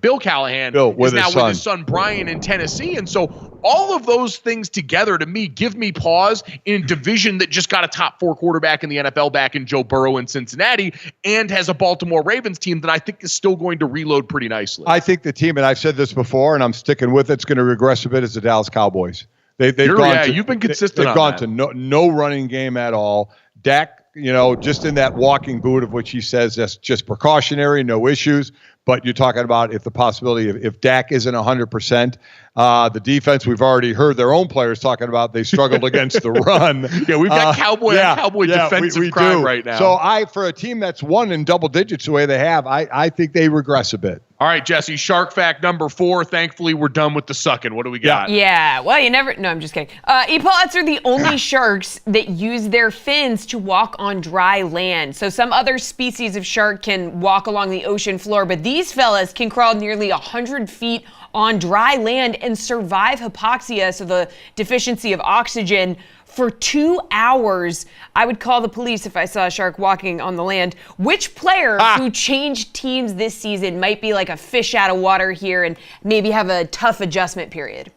Bill Callahan is now with his son Brian in Tennessee. And so all of those things together to me give me pause in a division that just got a top 4 quarterback in the NFL back in Joe Burrow in Cincinnati and has a Baltimore Ravens team that I think is still going to reload pretty nicely. I think the team, and I've said this before, and I'm sticking with it, it's going to regress a bit, is the Dallas Cowboys. You've been consistent. They've gone to no running game at all. Dak, just in that walking boot of which he says that's just precautionary, no issues. But you're talking about if the possibility if Dak isn't 100%, the defense, we've already heard their own players talking about they struggled against the run. Yeah, we've got Cowboy defensive crime right now. So for a team that's won in double digits the way they have, I think they regress a bit. All right, Jesse, shark fact number 4. Thankfully, we're done with the sucking. What do we got? Yeah, well, you never... No, I'm just kidding. Epaulets are the only sharks that use their fins to walk on dry land. So some other species of shark can walk along the ocean floor, but these fellas can crawl nearly 100 feet on dry land and survive hypoxia, so the deficiency of oxygen, for 2 hours. I would call the police if I saw a shark walking on the land. Which player who changed teams this season might be like a fish out of water here and maybe have a tough adjustment period?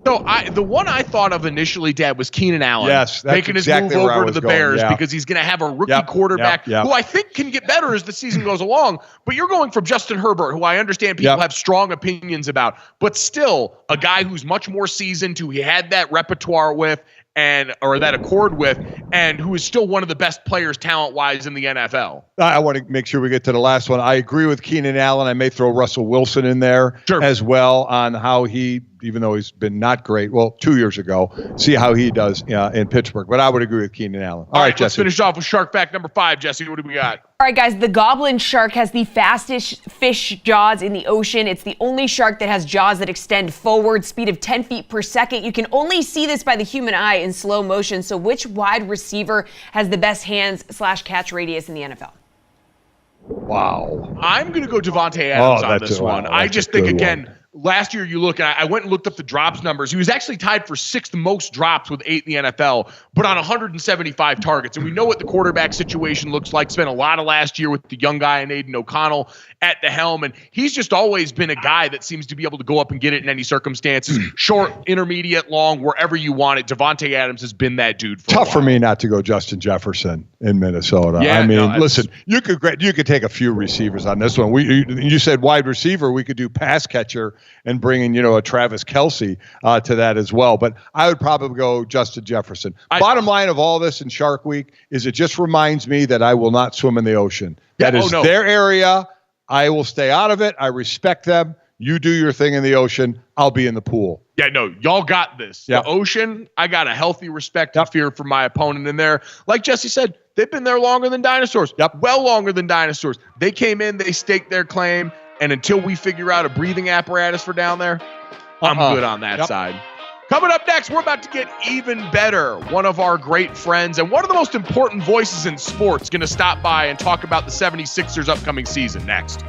So the one I thought of initially, Dad, was Keenan Allen. Yes, that's making his exactly move where I over to was the going. Bears because he's going to have a rookie quarterback who I think can get better as the season goes along. But you're going from Justin Herbert, who I understand people have strong opinions about, but still a guy who's much more seasoned, who he had that repertoire with or that accord with, and who is still one of the best players talent-wise in the NFL. I want to make sure we get to the last one. I agree with Keenan Allen. I may throw Russell Wilson in there as well on how he, even though he's been not great, 2 years ago, see how he does in Pittsburgh. But I would agree with Keenan Allen. All right, let's finish off with shark fact number 5. Jesse, what do we got? All right, guys, the goblin shark has the fastest fish jaws in the ocean. It's the only shark that has jaws that extend forward, speed of 10 feet per second. You can only see this by the human eye in slow motion. So which wide receiver has the best hands/catch radius in the NFL? Wow. I'm going to go Devontae Adams on this one. I just think, again, last year you look, and I went and looked up the drops numbers. He was actually tied for 6th most drops with 8 in the NFL, but on 175 targets. And we know what the quarterback situation looks like. Spent a lot of last year with the young guy in Aiden O'Connell at the helm. And he's just always been a guy that seems to be able to go up and get it in any circumstances. Short, intermediate, long, wherever you want it. Devontae Adams has been that dude for a while. Tough for me not to go Justin Jefferson in Minnesota. Yeah, listen, you could take a few receivers on this one. You said wide receiver. We could do pass catcher and bring in, a Travis Kelce to that as well. But I would probably go Justin Jefferson. Bottom line of all this in Shark Week is it just reminds me that I will not swim in the ocean. That is their area. I will stay out of it. I respect them. You do your thing in the ocean. I'll be in the pool. Yeah, no, y'all got this. The ocean, I got a healthy respect and fear for my opponent in there. Like Jesse said, they've been there longer than dinosaurs. Well longer than dinosaurs. They came in, they staked their claim, and until we figure out a breathing apparatus for down there, I'm good on that side. Coming up next, we're about to get even better. One of our great friends and one of the most important voices in sports going to stop by and talk about the 76ers upcoming season next.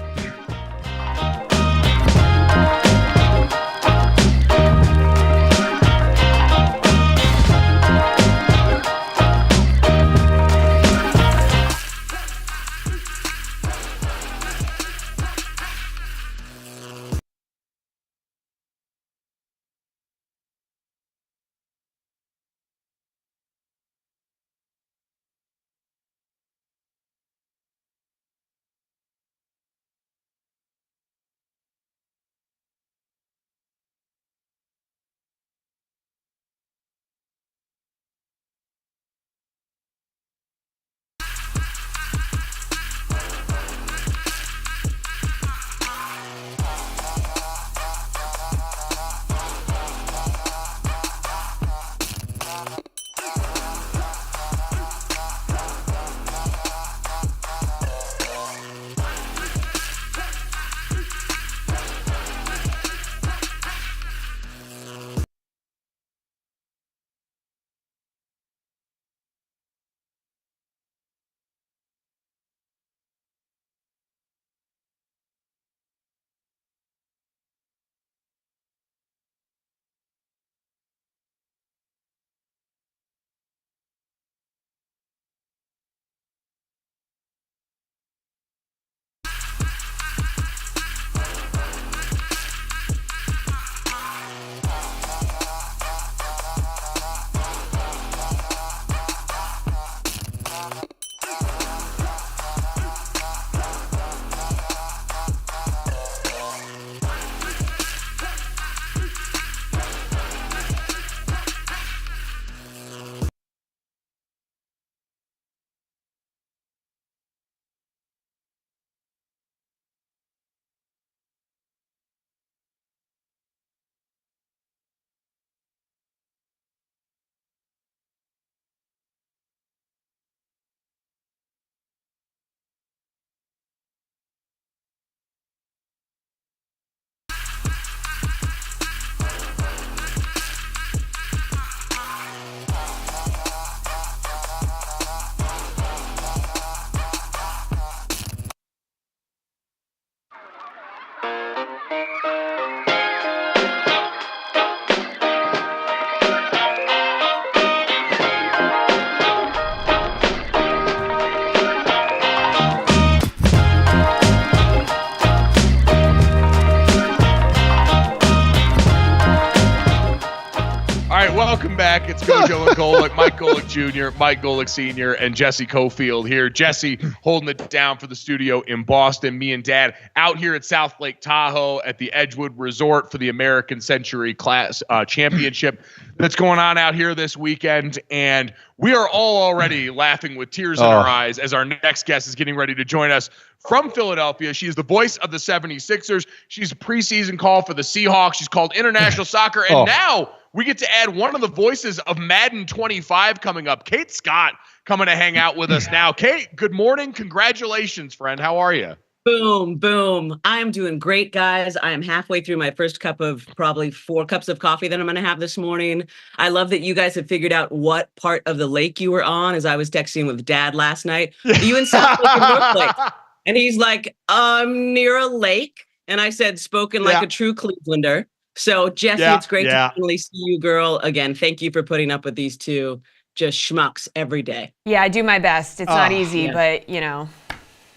right, welcome back. It's GoJo and Golic, Mike Golic Jr., Mike Golic Sr., and Jesse Cofield here. Jesse holding it down for the studio in Boston. Me and Dad out here at South Lake Tahoe at the Edgewood Resort for the American Century Class Championship that's going on out here this weekend. And we are all already laughing with tears in our eyes as our next guest is getting ready to join us from Philadelphia. She is the voice of the 76ers. She's a preseason call for the Seahawks. She's called international soccer. And now we get to add one of the voices of Madden 25 coming up. Kate Scott coming to hang out with us now. Kate, good morning. Congratulations, friend. How are you? Boom, boom. I'm doing great, guys. I am halfway through my first cup of probably 4 cups of coffee that I'm going to have this morning. I love that you guys have figured out what part of the lake you were on as I was texting with Dad last night. Are you in South Lake or North Lake? And he's like, near a lake. And I said, spoken like a true Clevelander. So, Jesse, it's great to finally see you, girl. Again, thank you for putting up with these two just schmucks every day. Yeah, I do my best. It's not easy, but, you know,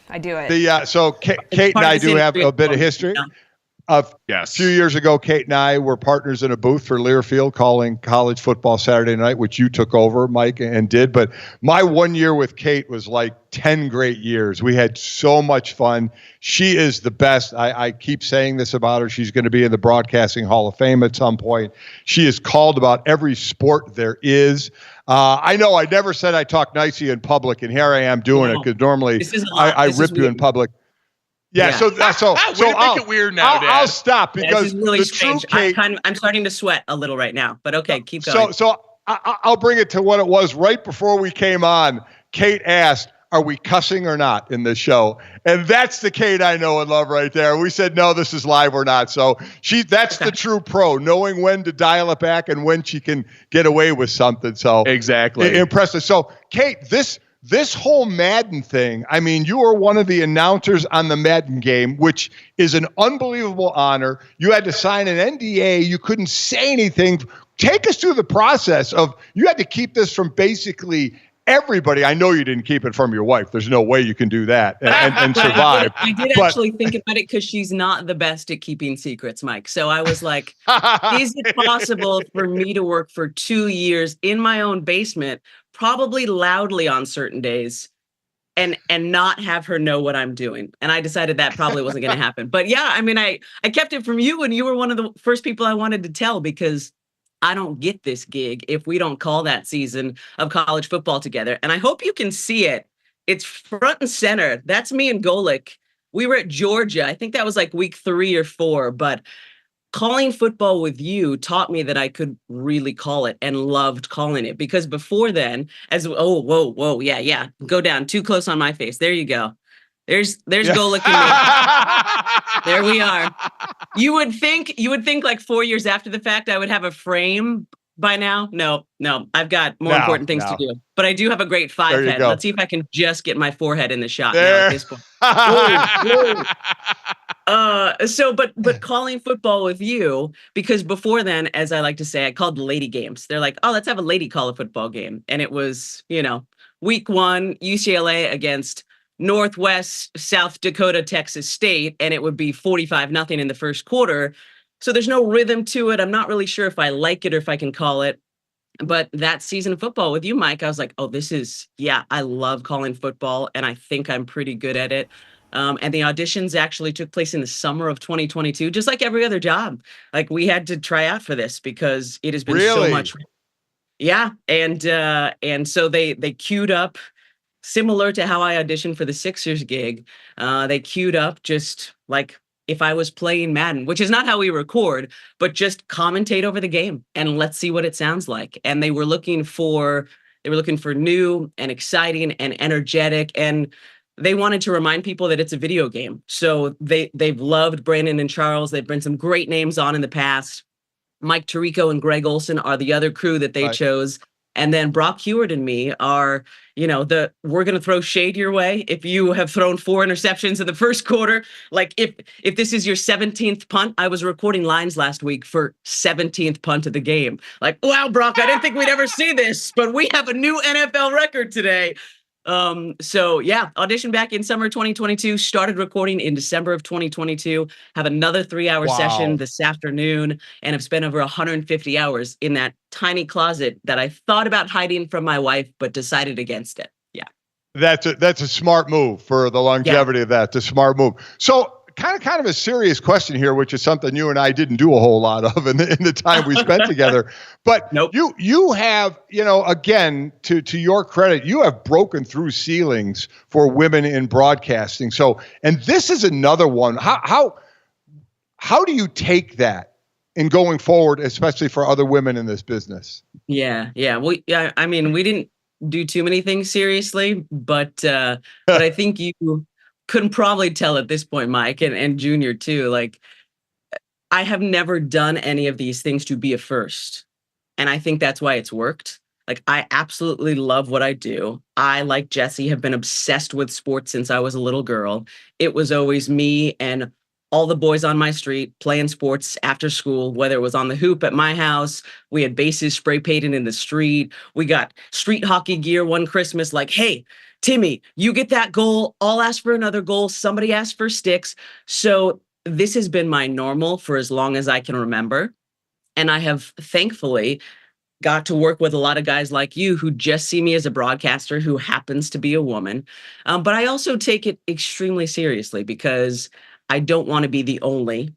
I do it. So Kate and I do have a bit of history. A few years ago, Kate and I were partners in a booth for Learfield calling college football Saturday night, which you took over, Mike, and did. But my 1 year with Kate was like 10 great years. We had so much fun. She is the best. I keep saying this about her. She's going to be in the Broadcasting Hall of Fame at some point. She is called about every sport there is. I know I never said I talk nicely in public, and here I am doing it because normally I rip you in public. Yeah. So I'll make it weird now, Dad. I'll stop because this is really the strange. true Kate. I'm starting to sweat a little right now, but okay, keep going. So I'll bring it to what it was right before we came on. Kate asked, "Are we cussing or not in this show?" And that's the Kate I know and love right there. We said, "No, this is live or not." So that's the true pro, knowing when to dial it back and when she can get away with something. So exactly impressive. So Kate, this whole Madden thing, I mean, you were one of the announcers on the Madden game, which is an unbelievable honor. You had to sign an NDA. You couldn't say anything. Take us through the process of you had to keep this from basically everybody. I know you didn't keep it from your wife. There's no way you can do that and survive. I did actually think about it because she's not the best at keeping secrets, Mike. So I was like, is it possible for me to work for 2 years in my own basement, probably loudly on certain days, and not have her know what I'm doing? And I decided that probably wasn't going to happen. But yeah, I mean, I kept it from you, and you were one of the first people I wanted to tell because I don't get this gig if we don't call that season of college football together. And I hope you can see it. It's front and center. That's me and Golic. We were at Georgia. I think that was like week 3 or 4, but calling football with you taught me that I could really call it and loved calling it, because before then, whoa, yeah, go down too close on my face. There you go. There's Golic and me. There we are. You would think like 4 years after the fact I would have a frame by now. No, I've got more important things to do. But I do have a great 5 head. Let's see if I can just get my forehead in the shot now at this point. But calling football with you, because before then, as I like to say, I called lady games. They're like, oh, let's have a lady call a football game. And it was, week 1, UCLA against Northwest South Dakota, Texas State, and it would be 45-0 in the first quarter. So there's no rhythm to it. I'm not really sure if I like it or if I can call it. But that season of football with you, Mike, I was like, oh, I love calling football, and I think I'm pretty good at it. And the auditions actually took place in the summer of 2022, just like every other job. Like, we had to try out for this because it has been so much. Yeah. And so they queued up, similar to how I auditioned for the Sixers gig. They queued up just like if I was playing Madden, which is not how we record, but just commentate over the game and let's see what it sounds like. And they were looking for new and exciting and energetic, and they wanted to remind people that it's a video game. So they've loved Brandon and Charles. They've been some great names on in the past. Mike Tirico and Greg Olson are the other crew that they chose. And then Brock Heward and me are, we're going to throw shade your way. If you have thrown 4 interceptions in the first quarter, like if this is your 17th punt, I was recording lines last week for 17th punt of the game. Like, wow, Brock, I didn't think we'd ever see this, but we have a new NFL record today. So yeah, auditioned back in summer 2022, started recording in December of 2022, have another 3-hour session this afternoon, and have spent over 150 hours in that tiny closet that I thought about hiding from my wife, but decided against it. Yeah. That's a smart move for the longevity of that. It's a smart move. So kind of a serious question here, which is something you and I didn't do a whole lot of in the time we spent together. But you have, again, to your credit, you have broken through ceilings for women in broadcasting. So, and this is another one. How do you take that in going forward, especially for other women in this business? Yeah. Well, yeah. I mean, we didn't do too many things seriously, but I think you couldn't probably tell at this point, Mike, and Junior too. Like, I have never done any of these things to be a first. And I think that's why it's worked. Like, I absolutely love what I do. I, like Jesse, have been obsessed with sports since I was a little girl. It was always me and all the boys on my street playing sports after school, whether it was on the hoop at my house, we had bases spray painted in the street. We got street hockey gear one Christmas, like, hey, Timmy, you get that goal. I'll ask for another goal. Somebody asked for sticks. So this has been my normal for as long as I can remember. And I have thankfully got to work with a lot of guys like you who just see me as a broadcaster who happens to be a woman. But I also take it extremely seriously because I don't want to be the only.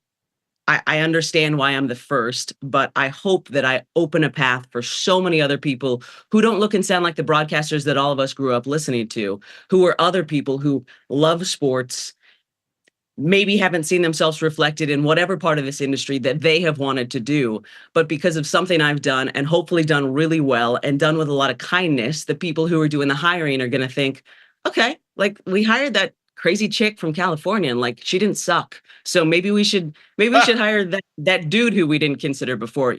I understand why I'm the first, but I hope that I open a path for so many other people who don't look and sound like the broadcasters that all of us grew up listening to, who are other people who love sports, maybe haven't seen themselves reflected in whatever part of this industry that they have wanted to do. But because of something I've done and hopefully done really well and done with a lot of kindness, the people who are doing the hiring are going to think, okay, like we hired that crazy chick from California and like she didn't suck. So maybe we should hire that dude who we didn't consider before,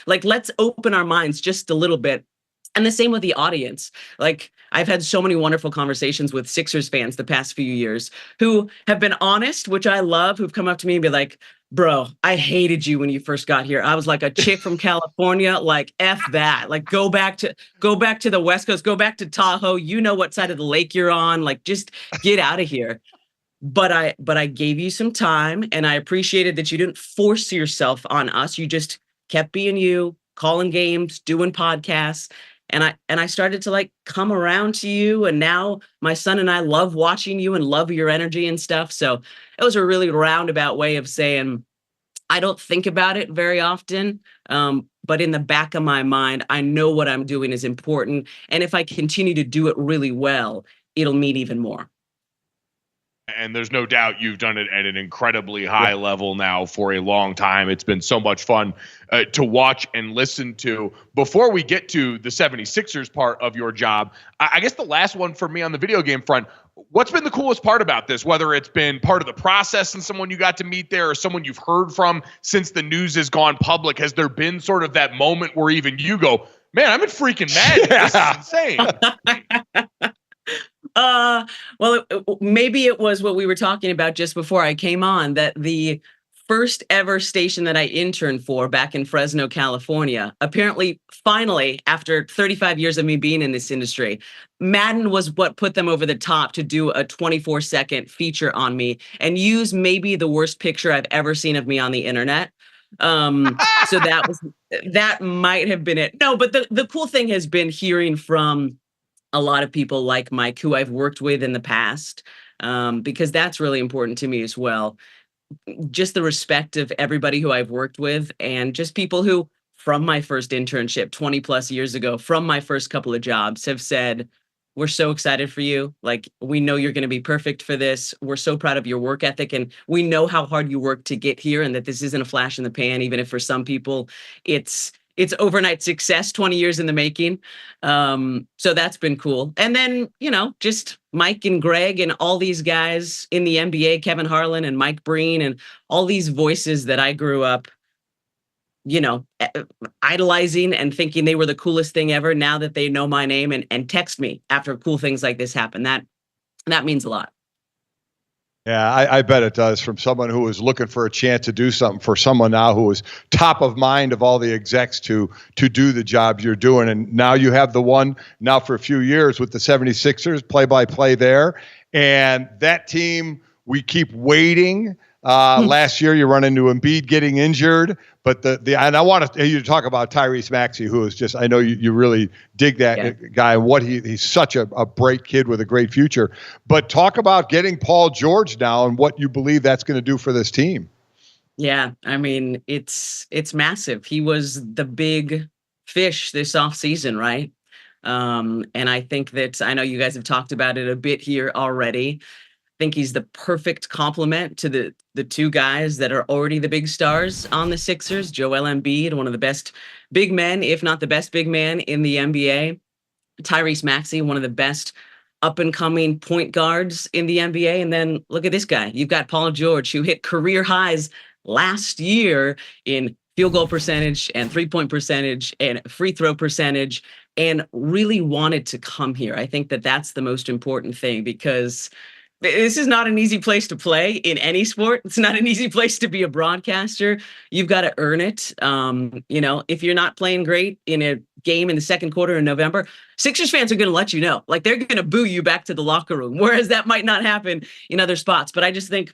Like, let's open our minds just a little bit. And the same with the audience. Like, I've had so many wonderful conversations with Sixers fans the past few years who have been honest, which I love, who've come up to me and be like, bro, I hated you when you first got here. I was like a chick from California, like F that. Like, go back to the West Coast, go back to Tahoe. You know what side of the lake you're on. Like, just get out of here. But I gave you some time, and I appreciated that you didn't force yourself on us. You just kept being you, calling games, doing podcasts. And I started to like come around to you. And now my son and I love watching you and love your energy and stuff. So it was a really roundabout way of saying, I don't think about it very often. But in the back of my mind, I know what I'm doing is important. And if I continue to do it really well, it'll mean even more. And there's no doubt you've done it at an incredibly high level now for a long time. It's been so much fun to watch and listen to. Before we get to the 76ers part of your job, I guess the last one for me on the video game front, what's been the coolest part about this? Whether it's been part of the process and someone you got to meet there or someone you've heard from since the news has gone public, has there been sort of that moment where even you go, man, I'm in freaking Madden. This is insane. Well, maybe it was what we were talking about just before I came on, that the first ever station that I interned for back in Fresno, California, apparently, finally, after 35 years of me being in this industry, Madden was what put them over the top to do a 24-second feature on me and use maybe the worst picture I've ever seen of me on the internet. So that might have been it. No, but the cool thing has been hearing from a lot of people like Mike, who I've worked with in the past, because that's really important to me as well. Just the respect of everybody who I've worked with, and just people who, from my first internship 20 plus years ago, from my first couple of jobs, have said, we're so excited for you. Like, we know you're going to be perfect for this. We're so proud of your work ethic. And we know how hard you work to get here, and that this isn't a flash in the pan, even if for some people it's overnight success, 20 years in the making. So that's been cool. And then, just Mike and Greg and all these guys in the NBA, Kevin Harlan and Mike Breen, and all these voices that I grew up, idolizing and thinking they were the coolest thing ever. Now that they know my name and text me after cool things like this happen, that means a lot. Yeah, I bet it does, from someone who was looking for a chance to do something, for someone now who is top of mind of all the execs to do the jobs you're doing. And now you have the one now for a few years with the 76ers, play-by-play there. And that team, we keep waiting. Last year, you run into Embiid getting injured, but and I want you to talk about Tyrese Maxey, who is just, I know you really dig that guy and what he's such a bright kid with a great future. But talk about getting Paul George now and what you believe that's going to do for this team. Yeah, I mean, it's massive. He was the big fish this offseason, right? And I think that, I know you guys have talked about it a bit here already. Think he's the perfect complement to the two guys that are already the big stars on the Sixers. Joel Embiid, one of the best big men, if not the best big man in the NBA. Tyrese Maxey, one of the best up-and-coming point guards in the NBA. And then look at this guy. You've got Paul George, who hit career highs last year in field goal percentage and three-point percentage and free throw percentage, and really wanted to come here. I think that that's the most important thing, because this is not an easy place to play in any sport. It's not an easy place to be a broadcaster. You've got to earn it. If you're not playing great in a game in the second quarter in November, Sixers fans are going to let you know. Like, they're going to boo you back to the locker room, whereas that might not happen in other spots. But I just think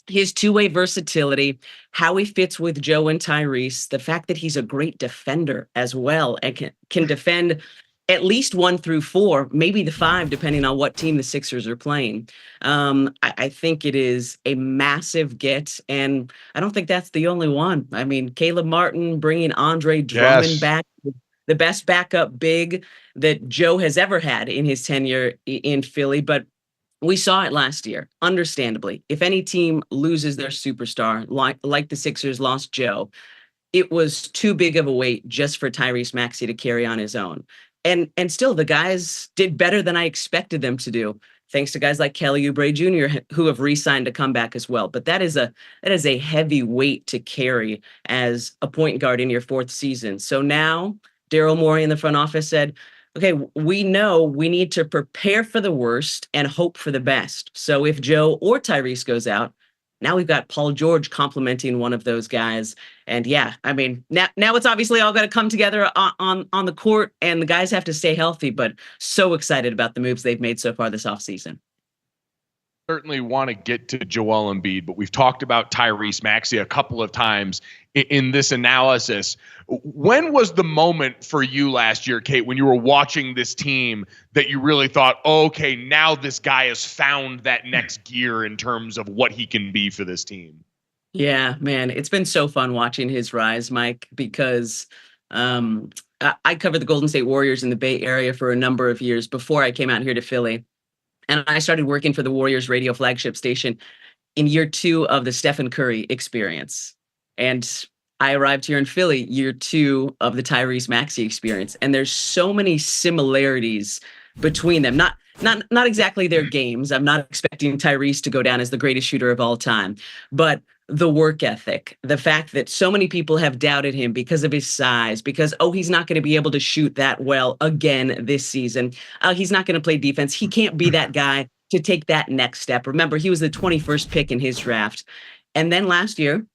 his two-way versatility, how he fits with Joe and Tyrese, the fact that he's a great defender as well and can defend at least 1 through 4, maybe the 5, depending on what team the Sixers are playing. I think it is a massive get, and I don't think that's the only one. I mean, Caleb Martin bringing Andre Drummond back, the best backup big that Joe has ever had in his tenure in Philly, but we saw it last year, understandably. If any team loses their superstar, like the Sixers lost Joe, it was too big of a weight just for Tyrese Maxey to carry on his own. And still, the guys did better than I expected them to do, thanks to guys like Kelly Oubre Jr., who have re-signed to come back as well. But that is a heavy weight to carry as a point guard in your 4th season. So now Daryl Morey in the front office said, okay, we know we need to prepare for the worst and hope for the best. So if Joe or Tyrese goes out, now we've got Paul George complementing one of those guys. And yeah, I mean, now it's obviously all got to come together on the court, and the guys have to stay healthy, but so excited about the moves they've made so far this offseason. Certainly want to get to Joel Embiid, but we've talked about Tyrese Maxey a couple of times in this analysis. When was the moment for you last year, Kate, when you were watching this team that you really thought, oh, okay, now this guy has found that next gear in terms of what he can be for this team? Yeah, man, it's been so fun watching his rise, Mike, because I covered the Golden State Warriors in the Bay Area for a number of years before I came out here to Philly. And I started working for the Warriors radio flagship station in year 2 of the Stephen Curry experience. And I arrived here in Philly year 2 of the Tyrese Maxey experience. And there's so many similarities between them. Not exactly their games. I'm not expecting Tyrese to go down as the greatest shooter of all time, but the work ethic, the fact that so many people have doubted him because of his size, because, he's not going to be able to shoot that well again this season. He's not going to play defense. He can't be that guy to take that next step. Remember, he was the 21st pick in his draft. And then last year,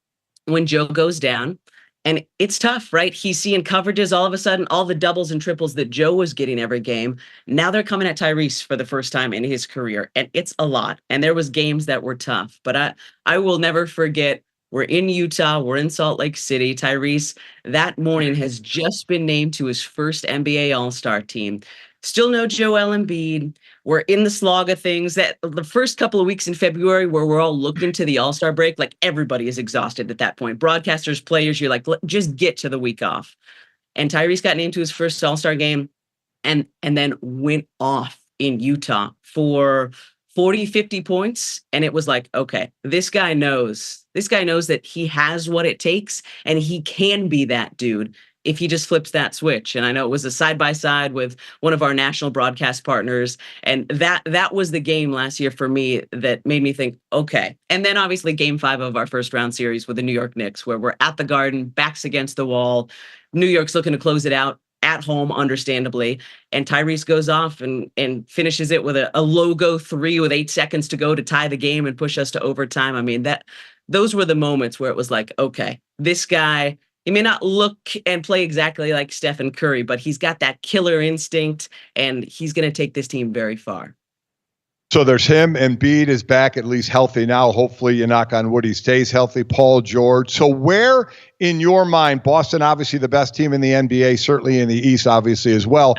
when Joe goes down, and it's tough, right? He's seeing coverages all of a sudden, all the doubles and triples that Joe was getting every game. Now they're coming at Tyrese for the first time in his career, and it's a lot. And there was games that were tough, but I will never forget. We're in Utah. We're in Salt Lake City. Tyrese that morning has just been named to his first NBA All-Star team. Still no Joel Embiid. We're in the slog of things that the first couple of weeks in February where we're all looking to the All-Star break, like everybody is exhausted at that point. Broadcasters, players, you're like, just get to the week off. And Tyrese got named to his first All-Star game and then went off in Utah for 40, 50 points. And it was like, okay, this guy knows that he has what it takes and he can be that dude if he just flips that switch. And I know it was a side-by-side with one of our national broadcast partners. And that was the game last year for me that made me think, okay. And then obviously game 5 of our first round series with the New York Knicks, where we're at the Garden, backs against the wall. New York's looking to close it out. at home, understandably. And Tyrese goes off and finishes it with a logo 3 with 8 seconds to go to tie the game and push us to overtime. I mean, those were the moments where it was like, okay, this guy, he may not look and play exactly like Stephen Curry, but he's got that killer instinct, and he's going to take this team very far. So there's him. Embiid is back, at least healthy now. Hopefully, you knock on wood, he stays healthy. Paul George. So where, in your mind, Boston, obviously the best team in the NBA, certainly in the East, obviously as well.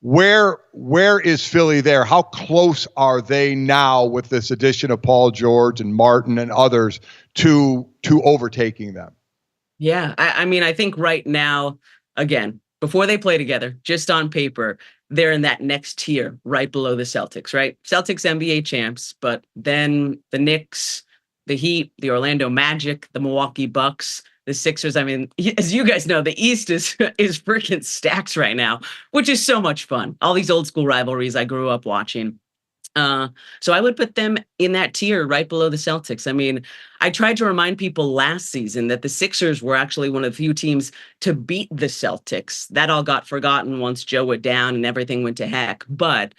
Where is Philly there? How close are they now with this addition of Paul George and Martin and others to overtaking them? Yeah, I mean, I think right now, again, before they play together, just on paper, they're in that next tier right below the Celtics, right? Celtics NBA champs, but then the Knicks, the Heat, the Orlando Magic, the Milwaukee Bucks, the Sixers. I mean, as you guys know, the East is freaking stacks right now, which is so much fun. All these old school rivalries I grew up watching. So I would put them in that tier right below the Celtics. I mean, I tried to remind people last season that the Sixers were actually one of the few teams to beat the Celtics. That all got forgotten once Joe went down and everything went to heck. But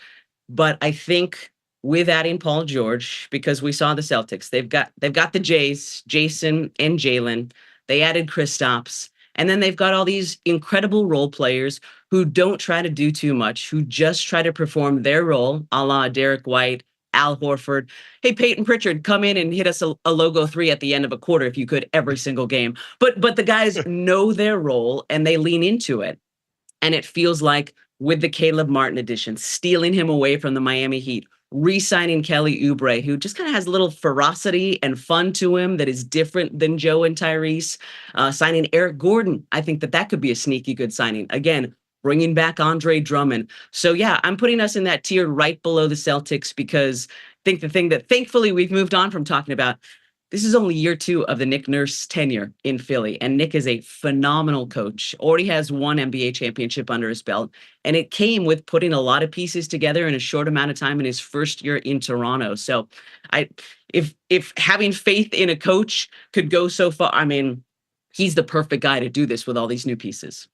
I think with adding Paul George, because we saw the Celtics, they've got the Jays, Jason and Jalen. They added Kristaps. And then they've got all these incredible role players who don't try to do too much, who just try to perform their role, a la Derrick White, Al Horford. Hey, Peyton Pritchard, come in and hit us a logo 3 at the end of a quarter if you could, every single game. But the guys know their role and they lean into it. And it feels like with the Caleb Martin addition, stealing him away from the Miami Heat, re-signing Kelly Oubre, who just kind of has a little ferocity and fun to him that is different than Joe and Tyrese. Signing Eric Gordon, I think that could be a sneaky good signing. Again, bringing back Andre Drummond. So yeah, I'm putting us in that tier right below the Celtics because I think the thing that thankfully we've moved on from talking about, this is only year 2 of the Nick Nurse tenure in Philly. And Nick is a phenomenal coach, already has 1 NBA championship under his belt. And it came with putting a lot of pieces together in a short amount of time in his first year in Toronto. So if having faith in a coach could go so far, I mean, he's the perfect guy to do this with all these new pieces.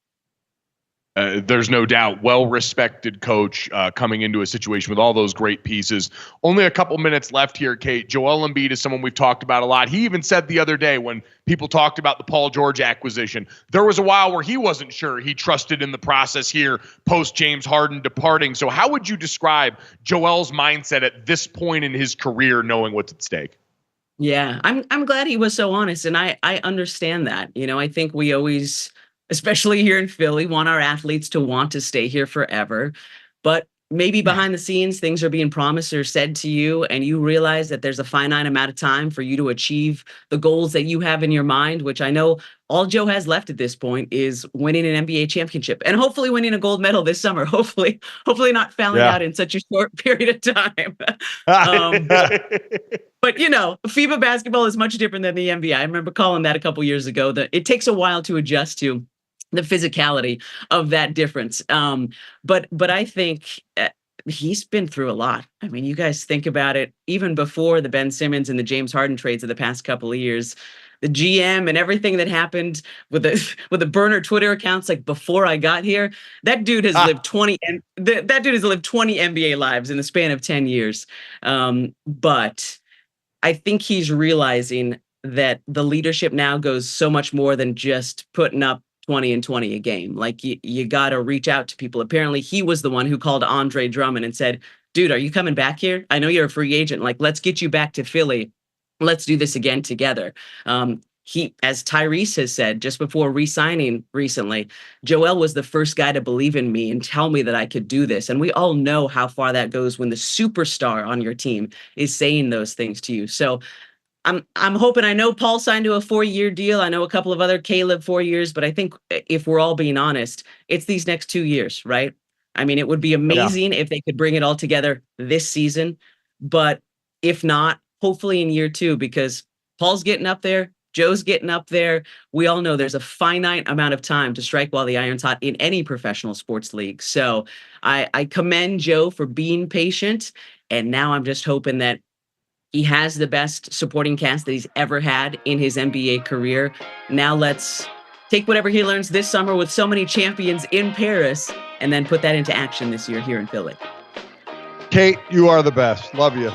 There's no doubt, well-respected coach coming into a situation with all those great pieces. Only a couple minutes left here, Kate. Joel Embiid is someone we've talked about a lot. He even said the other day when people talked about the Paul George acquisition, there was a while where he wasn't sure he trusted in the process here post James Harden departing. So how would you describe Joel's mindset at this point in his career, knowing what's at stake? Yeah, I'm glad he was so honest, and I understand that. You know, I think we always, especially here in Philly, want our athletes to want to stay here forever. But maybe behind the scenes, things are being promised or said to you, and you realize that there's a finite amount of time for you to achieve the goals that you have in your mind, which I know all Joe has left at this point is winning an NBA championship and hopefully winning a gold medal this summer. Hopefully not fouling out in such a short period of time. But, you know, FIBA basketball is much different than the NBA. I remember calling that a couple years ago, that it takes a while to adjust to the physicality of that difference. But I think he's been through a lot. I mean, you guys think about it, even before the Ben Simmons and the James Harden trades of the past couple of years, the GM and everything that happened with the burner Twitter accounts, like before I got here, that dude has lived 20 and that dude has lived 20 NBA lives in the span of 10 years. But I think he's realizing that the leadership now goes so much more than just putting up 20 and 20 a game. Like you got to reach out to people. Apparently he was the one who called Andre Drummond and said, dude, are you coming back here? I know you're a free agent. Like, let's get you back to Philly. Let's do this again together. He, as Tyrese has said just before re-signing recently, Joel was the first guy to believe in me and tell me that I could do this. And we all know how far that goes when the superstar on your team is saying those things to you. So I'm hoping, I know Paul signed to a 4-year deal. I know a couple of other Caleb 4 years, but I think if we're all being honest, it's these next 2 years, right? I mean, it would be amazing if they could bring it all together this season, but if not, hopefully in year 2, because Paul's getting up there. Joe's getting up there. We all know there's a finite amount of time to strike while the iron's hot in any professional sports league. So I commend Joe for being patient. And now I'm just hoping that he has the best supporting cast that he's ever had in his NBA career. Now let's take whatever he learns this summer with so many champions in Paris and then put that into action this year here in Philly. Kate, you are the best. Love you.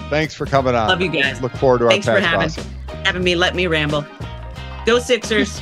Thanks for coming on. Love you guys. Look forward to Thanks our for past having me. Let me ramble. Go Sixers.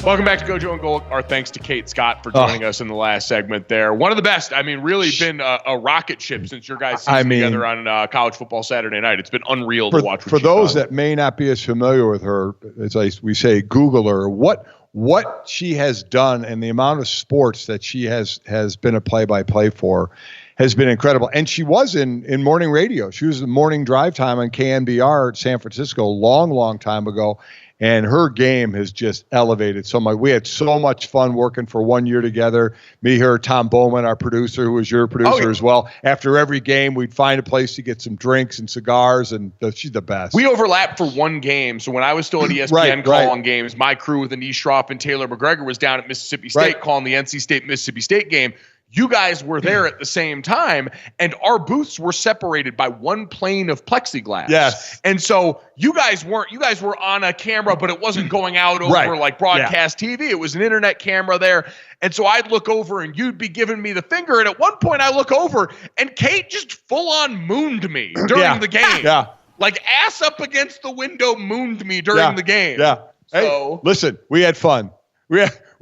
Welcome back to GoJo and Golic. Our thanks to Kate Scott for joining us in the last segment there. One of the best. I mean, really been a rocket ship since your guys season together on College Football Saturday Night. It's been unreal to watch. For those that may not be as familiar with her, as we say, Google her. What she has done and the amount of sports that she has been a play-by-play for has been incredible. And she was in morning radio. She was in morning drive time on KNBR at San Francisco long time ago. And her game has just elevated so much. We had so much fun working for 1 year together. Me, her, Tom Bowman, our producer, who was your producer as well. After every game, we'd find a place to get some drinks and cigars, and she's the best. We overlapped for one game. So when I was still at ESPN calling games, my crew with Anish Shroff and Taylor McGregor was down at Mississippi State calling the NC State-Mississippi State game. You guys were there at the same time, and our booths were separated by one plane of plexiglass. Yes. And so you guys were on a camera, but it wasn't going out over like broadcast TV. It was an internet camera there. And so I'd look over and you'd be giving me the finger. And at one point I look over and Kate just full on mooned me during the game. Yeah. Like ass up against the window mooned me during the game. Yeah. So hey, listen, we had fun. We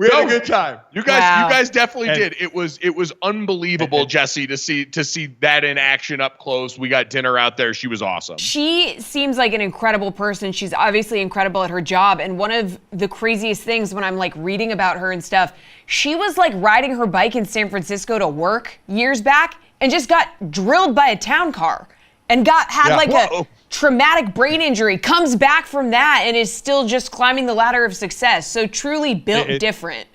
had a good time. You guys definitely did. It was unbelievable, Jesse, to see that in action up close. We got dinner out there. She was awesome. She seems like an incredible person. She's obviously incredible at her job. And one of the craziest things when I'm like reading about her and stuff, she was like riding her bike in San Francisco to work years back and just got drilled by a town car and had a traumatic brain injury, comes back from that and is still just climbing the ladder of success. So truly built different.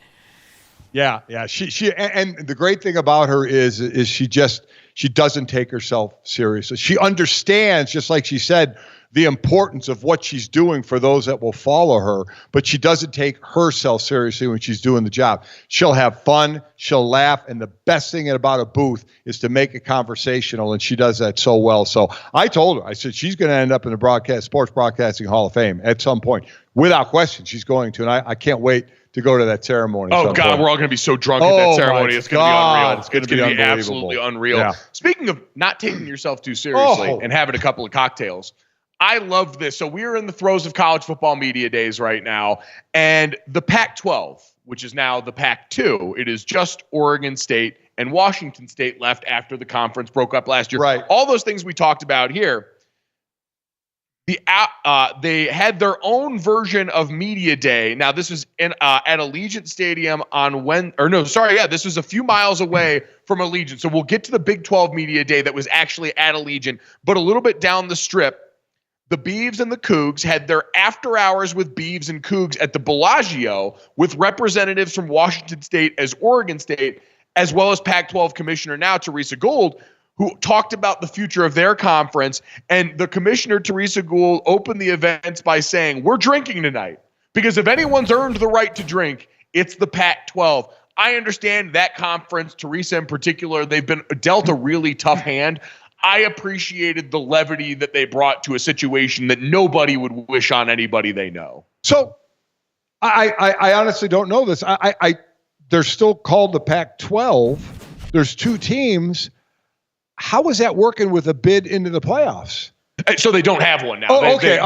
Yeah. She and the great thing about her is she doesn't take herself seriously. She understands, just like she said, the importance of what she's doing for those that will follow her, but she doesn't take herself seriously when she's doing the job. She'll have fun, she'll laugh, and the best thing about a booth is to make it conversational, and she does that so well. So I told her, I said, she's going to end up in the Sports Broadcasting Hall of Fame at some point. Without question, she's going to, and I can't wait to go to that ceremony. Oh, God, point. We're all going to be so drunk at that ceremony. It's going to be unreal. It's going to be absolutely unreal. Yeah. Speaking of not taking yourself too seriously and having a couple of cocktails, I love this. So we're in the throes of college football media days right now, and the Pac-12, which is now the Pac-2, it is just Oregon State and Washington State left after the conference broke up last year. Right. All those things we talked about here. They had their own version of Media Day. Now, this was at Allegiant Stadium this was a few miles away from Allegiant. So we'll get to the Big 12 Media Day that was actually at Allegiant, but a little bit down the strip. The Beavs and the Cougs had their after hours with Beavs and Cougs at the Bellagio with representatives from Washington State as Oregon State, as well as Pac-12 Commissioner now, Teresa Gould, who talked about the future of their conference. And the commissioner, Teresa Gould, opened the events by saying, we're drinking tonight because if anyone's earned the right to drink, it's the Pac-12. I understand that conference, Teresa in particular, they've been dealt a really tough hand. I appreciated the levity that they brought to a situation that nobody would wish on anybody they know. So I honestly don't know this. They're still called the Pac-12. There's two teams. How is that working with a bid into the playoffs? So they don't have one now. Oh, okay.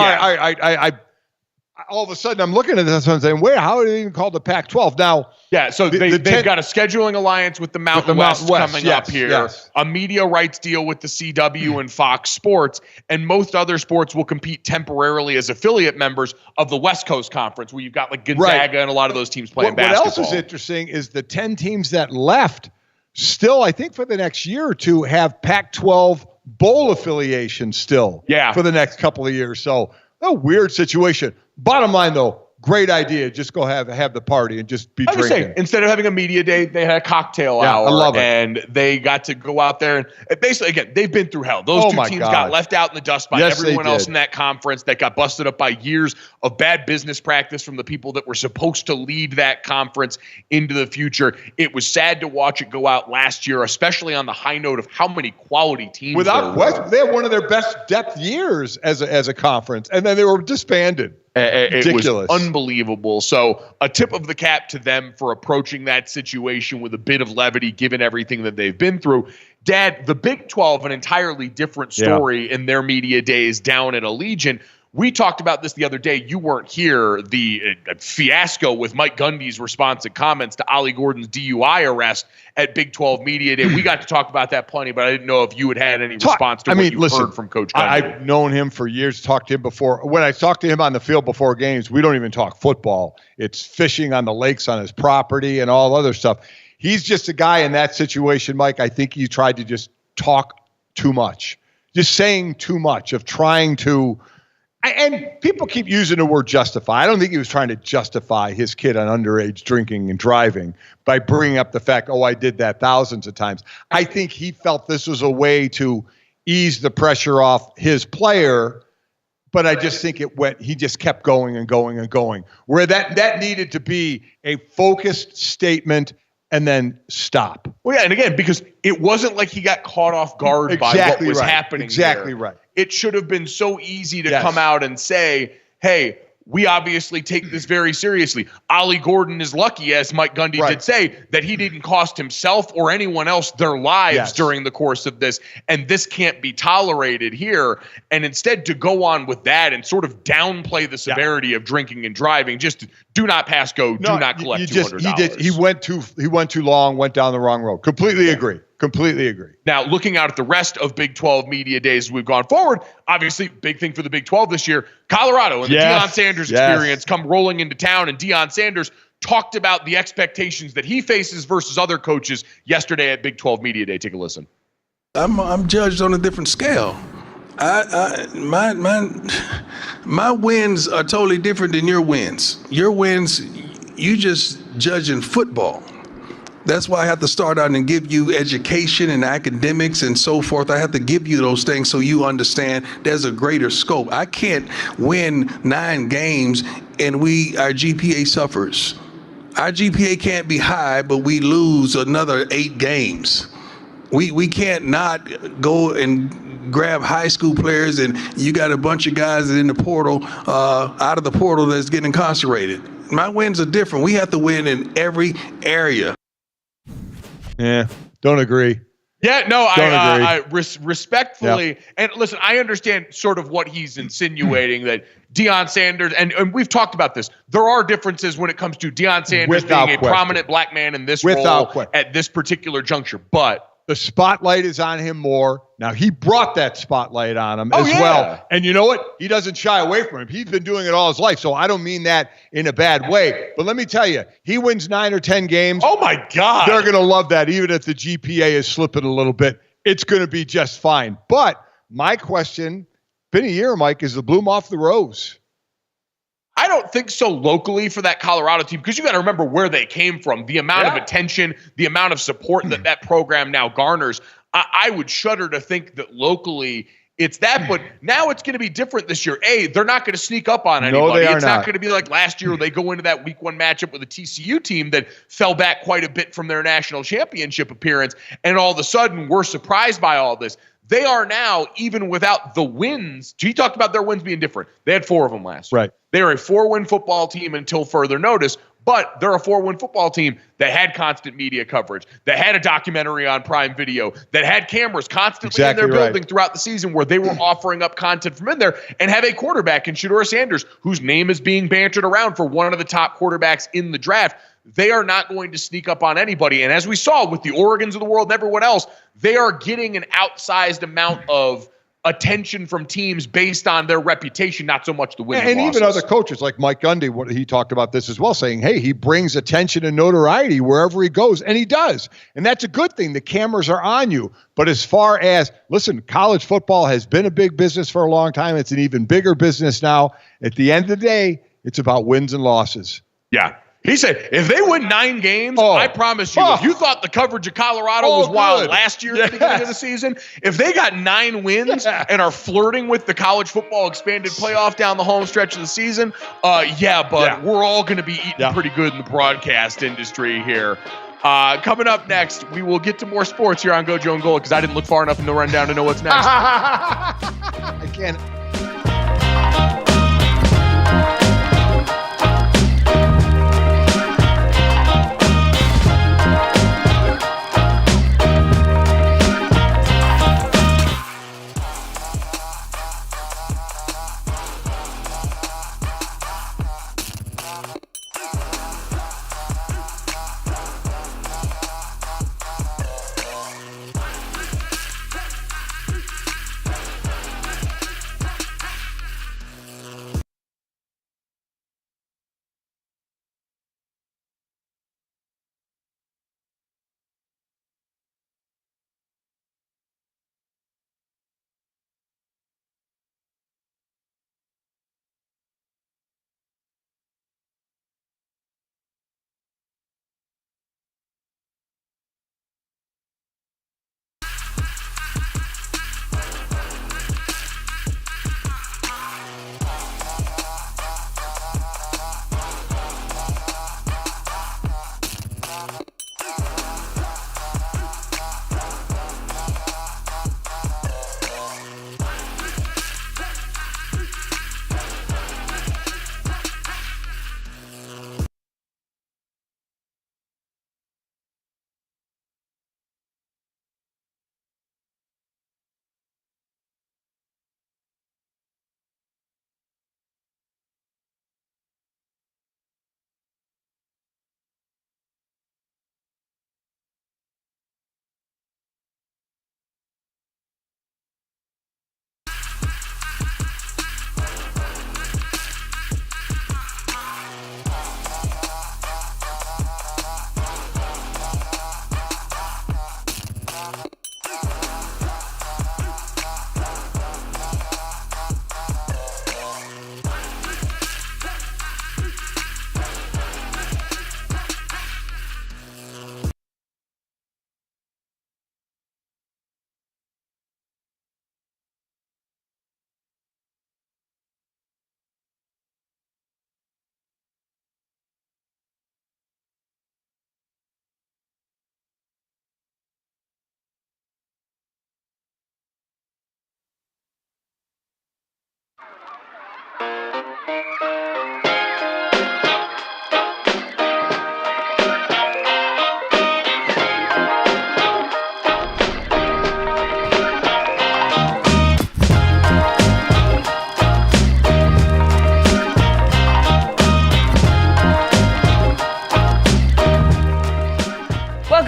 All of a sudden, I'm looking at this and I'm saying, wait, how are they even called the Pac-12? Now, yeah, so they've got a scheduling alliance with the Mountain West coming up here, a media rights deal with the CW and Fox Sports, and most other sports will compete temporarily as affiliate members of the West Coast Conference, where you've got like Gonzaga and a lot of those teams playing basketball. What else is interesting is the 10 teams that left still, I think for the next year or two, have Pac-12 bowl affiliation still for the next couple of years. So a weird situation. Bottom line, though, great idea. Just go have the party and just be drinking. Saying, instead of having a media day, they had a cocktail hour. I love it. And they got to go out there. And basically, again, they've been through hell. Those two teams got left out in the dust by everyone else in that conference that got busted up by years of bad business practice from the people that were supposed to lead that conference into the future. It was sad to watch it go out last year, especially on the high note of how many quality teams without question. They had one of their best depth years as a conference, and then they were disbanded. It was unbelievable. So a tip of the cap to them for approaching that situation with a bit of levity, given everything that they've been through. Dad, the Big 12, an entirely different story in their media days down at Allegiant. We talked about this the other day. You weren't here. The fiasco with Mike Gundy's response and comments to Ollie Gordon's DUI arrest at Big 12 Media Day. We got to talk about that plenty, but I didn't know if you had any response to what you heard from Coach Gundy. I've known him for years, talked to him before. When I talk to him on the field before games, we don't even talk football. It's fishing on the lakes on his property and all other stuff. He's just a guy in that situation, Mike. I think he tried to just talk too much, just saying too much of trying to. And people keep using the word justify. I don't think he was trying to justify his kid on underage drinking and driving by bringing up the fact, I did that thousands of times. I think he felt this was a way to ease the pressure off his player, but I just think he just kept going and going and going, where that needed to be a focused statement and then stop. Well, yeah, and again, because it wasn't like he got caught off guard by what was happening. Exactly right. It should have been so easy to come out and say, hey, we obviously take this very seriously. Ollie Gordon is lucky, as Mike Gundy did say, that he didn't cost himself or anyone else their lives during the course of this. And this can't be tolerated here. And instead to go on with that and sort of downplay the severity of drinking and driving, just do not pass go, do not collect $200. He went too long, went down the wrong road. Completely agree. Now, looking out at the rest of Big 12 media days as we've gone forward, obviously, big thing for the Big 12 this year, Colorado and the Deion Sanders experience come rolling into town, and Deion Sanders talked about the expectations that he faces versus other coaches yesterday at Big 12 Media Day. Take a listen. I'm judged on a different scale. My wins are totally different than your wins. Your wins, you just judge in football. That's why I have to start out and give you education and academics and so forth. I have to give you those things so you understand there's a greater scope. I can't win 9 games and our GPA suffers. Our GPA can't be high, but we lose another 8 games. We can't not go and grab high school players and you got a bunch of guys in the portal, out of the portal that's getting incarcerated. My wins are different. We have to win in every area. Yeah, don't agree. Yeah, no, I respectfully, yeah. And listen, I understand sort of what he's insinuating that Deion Sanders, and we've talked about this, there are differences when it comes to Deion Sanders being a prominent black man in this role at this particular juncture, but the spotlight is on him more. Now, he brought that spotlight on him as well. And you know what? He doesn't shy away from him. He's been doing it all his life, so I don't mean that in a bad way. But let me tell you, he wins 9 or 10 games. Oh, my God. They're going to love that, even if the GPA is slipping a little bit. It's going to be just fine. But my question, been a year, Mike, is the bloom off the rose? I don't think so locally for that Colorado team, because you got to remember where they came from, the amount of attention, the amount of support that program now garners. I would shudder to think that locally it's that, but now it's going to be different this year. They're not going to sneak up on anybody. It's not going to be like last year where they go into that week 1 matchup with a TCU team that fell back quite a bit from their national championship appearance, and all of a sudden we're surprised by all this. They are now, even without the wins, he talked about their wins being different. They had 4 of them last year. Right. They are a 4-win football team until further notice, but they're a 4-win football team that had constant media coverage, that had a documentary on Prime Video, that had cameras constantly in their building throughout the season where they were offering up content from in there, and have a quarterback in Shedeur Sanders, whose name is being bantered around for one of the top quarterbacks in the draft. They are not going to sneak up on anybody. And as we saw with the Oregons of the world and everyone else, they are getting an outsized amount of attention from teams based on their reputation, not so much the wins and even other coaches like Mike Gundy, he talked about this as well, saying, hey, he brings attention and notoriety wherever he goes, and he does. And that's a good thing. The cameras are on you. But as far as, listen, college football has been a big business for a long time. It's an even bigger business now. At the end of the day, it's about wins and losses. Yeah. He said, if they win 9 games, I promise you, if you thought the coverage of Colorado was wild last year at the beginning of the season, if they got 9 wins and are flirting with the college football expanded playoff down the home stretch of the season, we're all going to be eating pretty good in the broadcast industry here. Coming up next, we will get to more sports here on GoJo and Golic, because I didn't look far enough in the rundown to know what's next. I can't.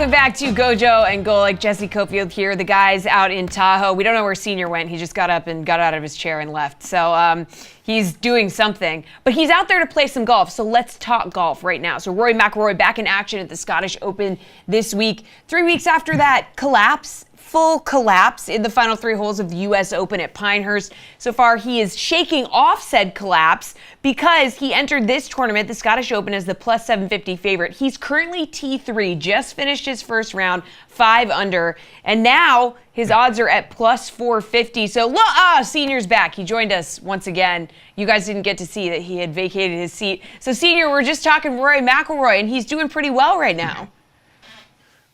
Welcome back to GoJo and Golic. Jesse Cofield here. The guys out in Tahoe. We don't know where Senior went. He just got up and got out of his chair and left. So he's doing something. But he's out there to play some golf. So let's talk golf right now. So Rory McIlroy back in action at the Scottish Open this week. 3 weeks after that full collapse in the final 3 holes of the US Open at Pinehurst. So far, he is shaking off said collapse because he entered this tournament, the Scottish Open, as the plus 750 favorite. He's currently T3, just finished his first round, 5 under, and now his odds are at plus 450. So, Senior's back. He joined us once again. You guys didn't get to see that he had vacated his seat. So, Senior, we're just talking Rory McIlroy, and he's doing pretty well right now.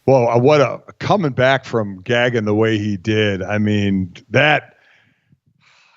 Well, coming back from gagging the way he did. I mean,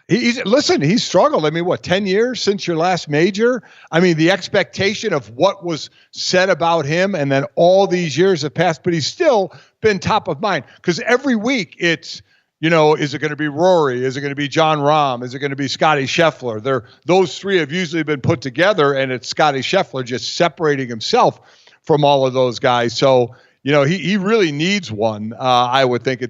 he's struggled. I mean, 10 years since your last major? I mean, the expectation of what was said about him, and then all these years have passed, but he's still been top of mind because every week it's, is it going to be Rory? Is it going to be Jon Rahm? Is it going to be Scotty Scheffler? Those three have usually been put together, and it's Scotty Scheffler just separating himself from all of those guys. So, he really needs one. I would think. I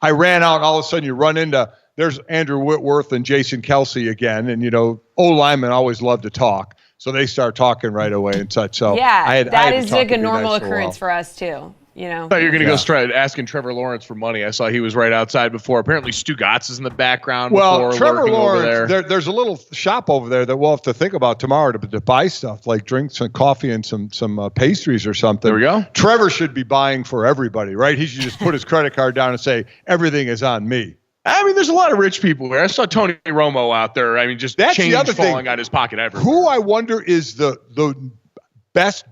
ran out, and all of a sudden you run into there's Andrew Whitworth and Jason Kelsey again, and O-linemen always love to talk, so they start talking right away and such. So yeah, that is like a normal occurrence for us too. I thought you were going to go straight asking Trevor Lawrence for money. I saw he was right outside before. Apparently, Stu Gatz is in the background. Well, Trevor Lawrence, there's a little shop over there that we'll have to think about tomorrow to buy stuff like drinks and coffee and some pastries or something. There we go. Trevor should be buying for everybody, right? He should just put his credit card down and say, everything is on me. I mean, there's a lot of rich people here. I saw Tony Romo out there. I mean, just change falling out his pocket everywhere. Who I wonder is the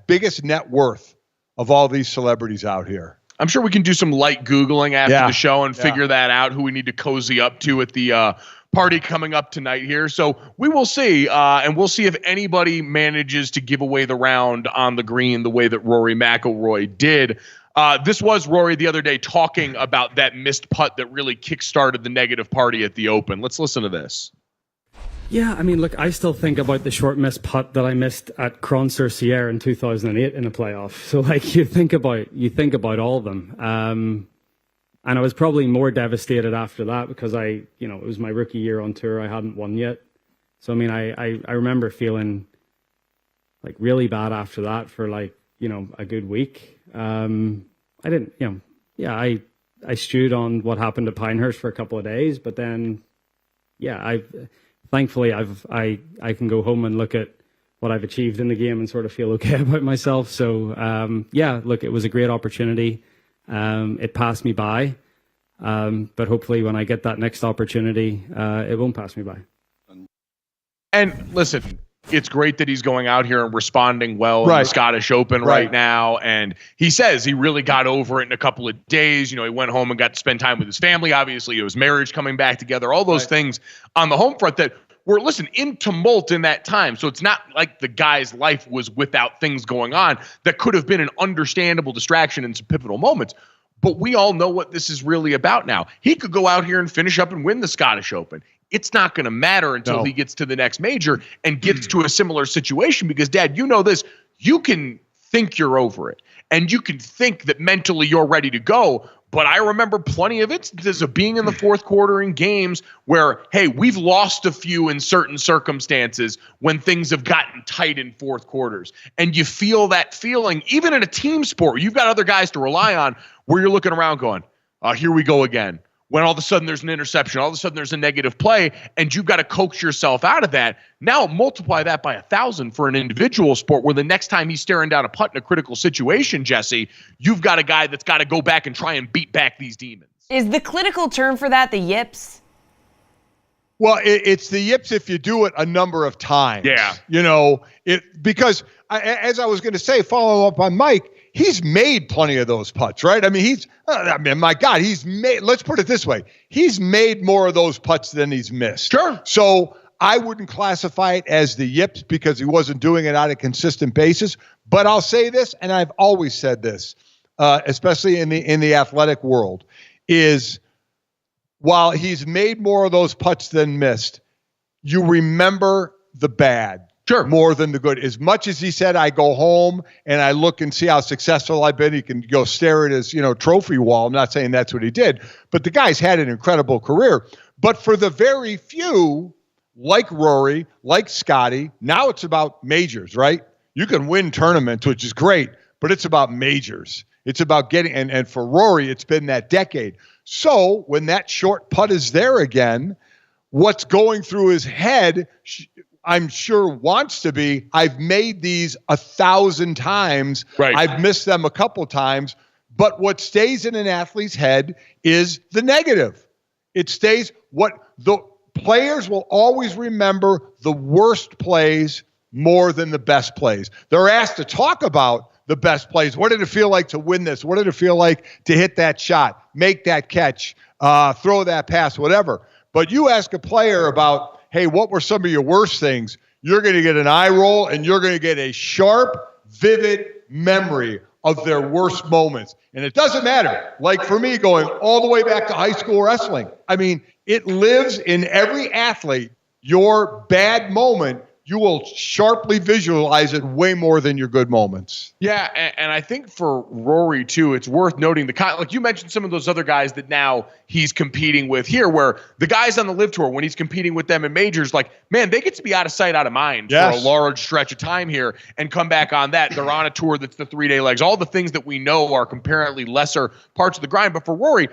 biggest net worth of all these celebrities out here. I'm sure we can do some light Googling after the show and figure that out, who we need to cozy up to at the party coming up tonight here. So we will see, and we'll see if anybody manages to give away the round on the green the way that Rory McIlroy did. This was Rory the other day talking about that missed putt that really kickstarted the negative party at the Open. Let's listen to this. Yeah, I mean, look, I still think about the short missed putt that I missed at Cron-sur-Sierre in 2008 in the playoff. So, you think about all of them. And I was probably more devastated after that because it was my rookie year on tour. I hadn't won yet. So, I mean, I remember feeling really bad after that for a good week. I stewed on what happened at Pinehurst for a couple of days, but then, thankfully, I can go home and look at what I've achieved in the game and sort of feel okay about myself. So, it was a great opportunity. It passed me by. But hopefully when I get that next opportunity, it won't pass me by. And listen, it's great that he's going out here and responding well in the Scottish Open right now. And he says he really got over it in a couple of days. He went home and got to spend time with his family. Obviously, it was marriage coming back together, all those things on the home front that were, in tumult in that time. So it's not like the guy's life was without things going on that could have been an understandable distraction in some pivotal moments. But we all know what this is really about now. He could go out here and finish up and win the Scottish Open. It's not going to matter until he gets to the next major and gets to a similar situation because, Dad, this. You can think you're over it, and you can think that mentally you're ready to go. But I remember plenty of instances of being in the fourth quarter in games where, hey, we've lost a few in certain circumstances when things have gotten tight in fourth quarters. And you feel that feeling, even in a team sport, where you've got other guys to rely on, where you're looking around going, here we go again. When all of a sudden there's an interception, all of a sudden there's a negative play, and you've got to coax yourself out of that. Now multiply that by 1,000 for an individual sport where the next time he's staring down a putt in a critical situation, Jesse, you've got a guy that's got to go back and try and beat back these demons. Is the clinical term for that the yips? Well, it's the yips if you do it a number of times. Yeah. Because as I was going to say, follow up on Mike, he's made plenty of those putts, right? I mean, my God, he's made, let's put it this way. He's made more of those putts than he's missed. Sure. So I wouldn't classify it as the yips because he wasn't doing it on a consistent basis. But I'll say this, and I've always said this, especially in the athletic world, is while he's made more of those putts than missed, you remember the bad. more than the good. As much as he said, I go home and I look and see how successful I've been, he can go stare at his, trophy wall. I'm not saying that's what he did, but the guy's had an incredible career. But for the very few, like Rory, like Scotty, now it's about majors, right? You can win tournaments, which is great, but it's about majors. It's about getting, and for Rory, it's been that decade. So when that short putt is there again, what's going through his head, I'm sure wants to be, I've made these 1,000 times. Right. I've missed them a couple times. But what stays in an athlete's head is the negative. It stays what the players will always remember the worst plays more than the best plays. They're asked to talk about the best plays. What did it feel like to win this? What did it feel like to hit that shot, make that catch, throw that pass, whatever. But you ask a player about, hey, what were some of your worst things? You're going to get an eye roll and you're going to get a sharp, vivid memory of their worst moments. And it doesn't matter. Like for me, going all the way back to high school wrestling. I mean, it lives in every athlete. Your bad moment, you will sharply visualize it way more than your good moments. Yeah, and I think for Rory, too, it's worth noting like you mentioned some of those other guys that now he's competing with here, where the guys on the Live Tour, when he's competing with them in majors, like, man, they get to be out of sight, out of mind for a large stretch of time here and come back on that. They're on a tour that's the 3-day legs, all the things that we know are comparatively lesser parts of the grind. But for Rory,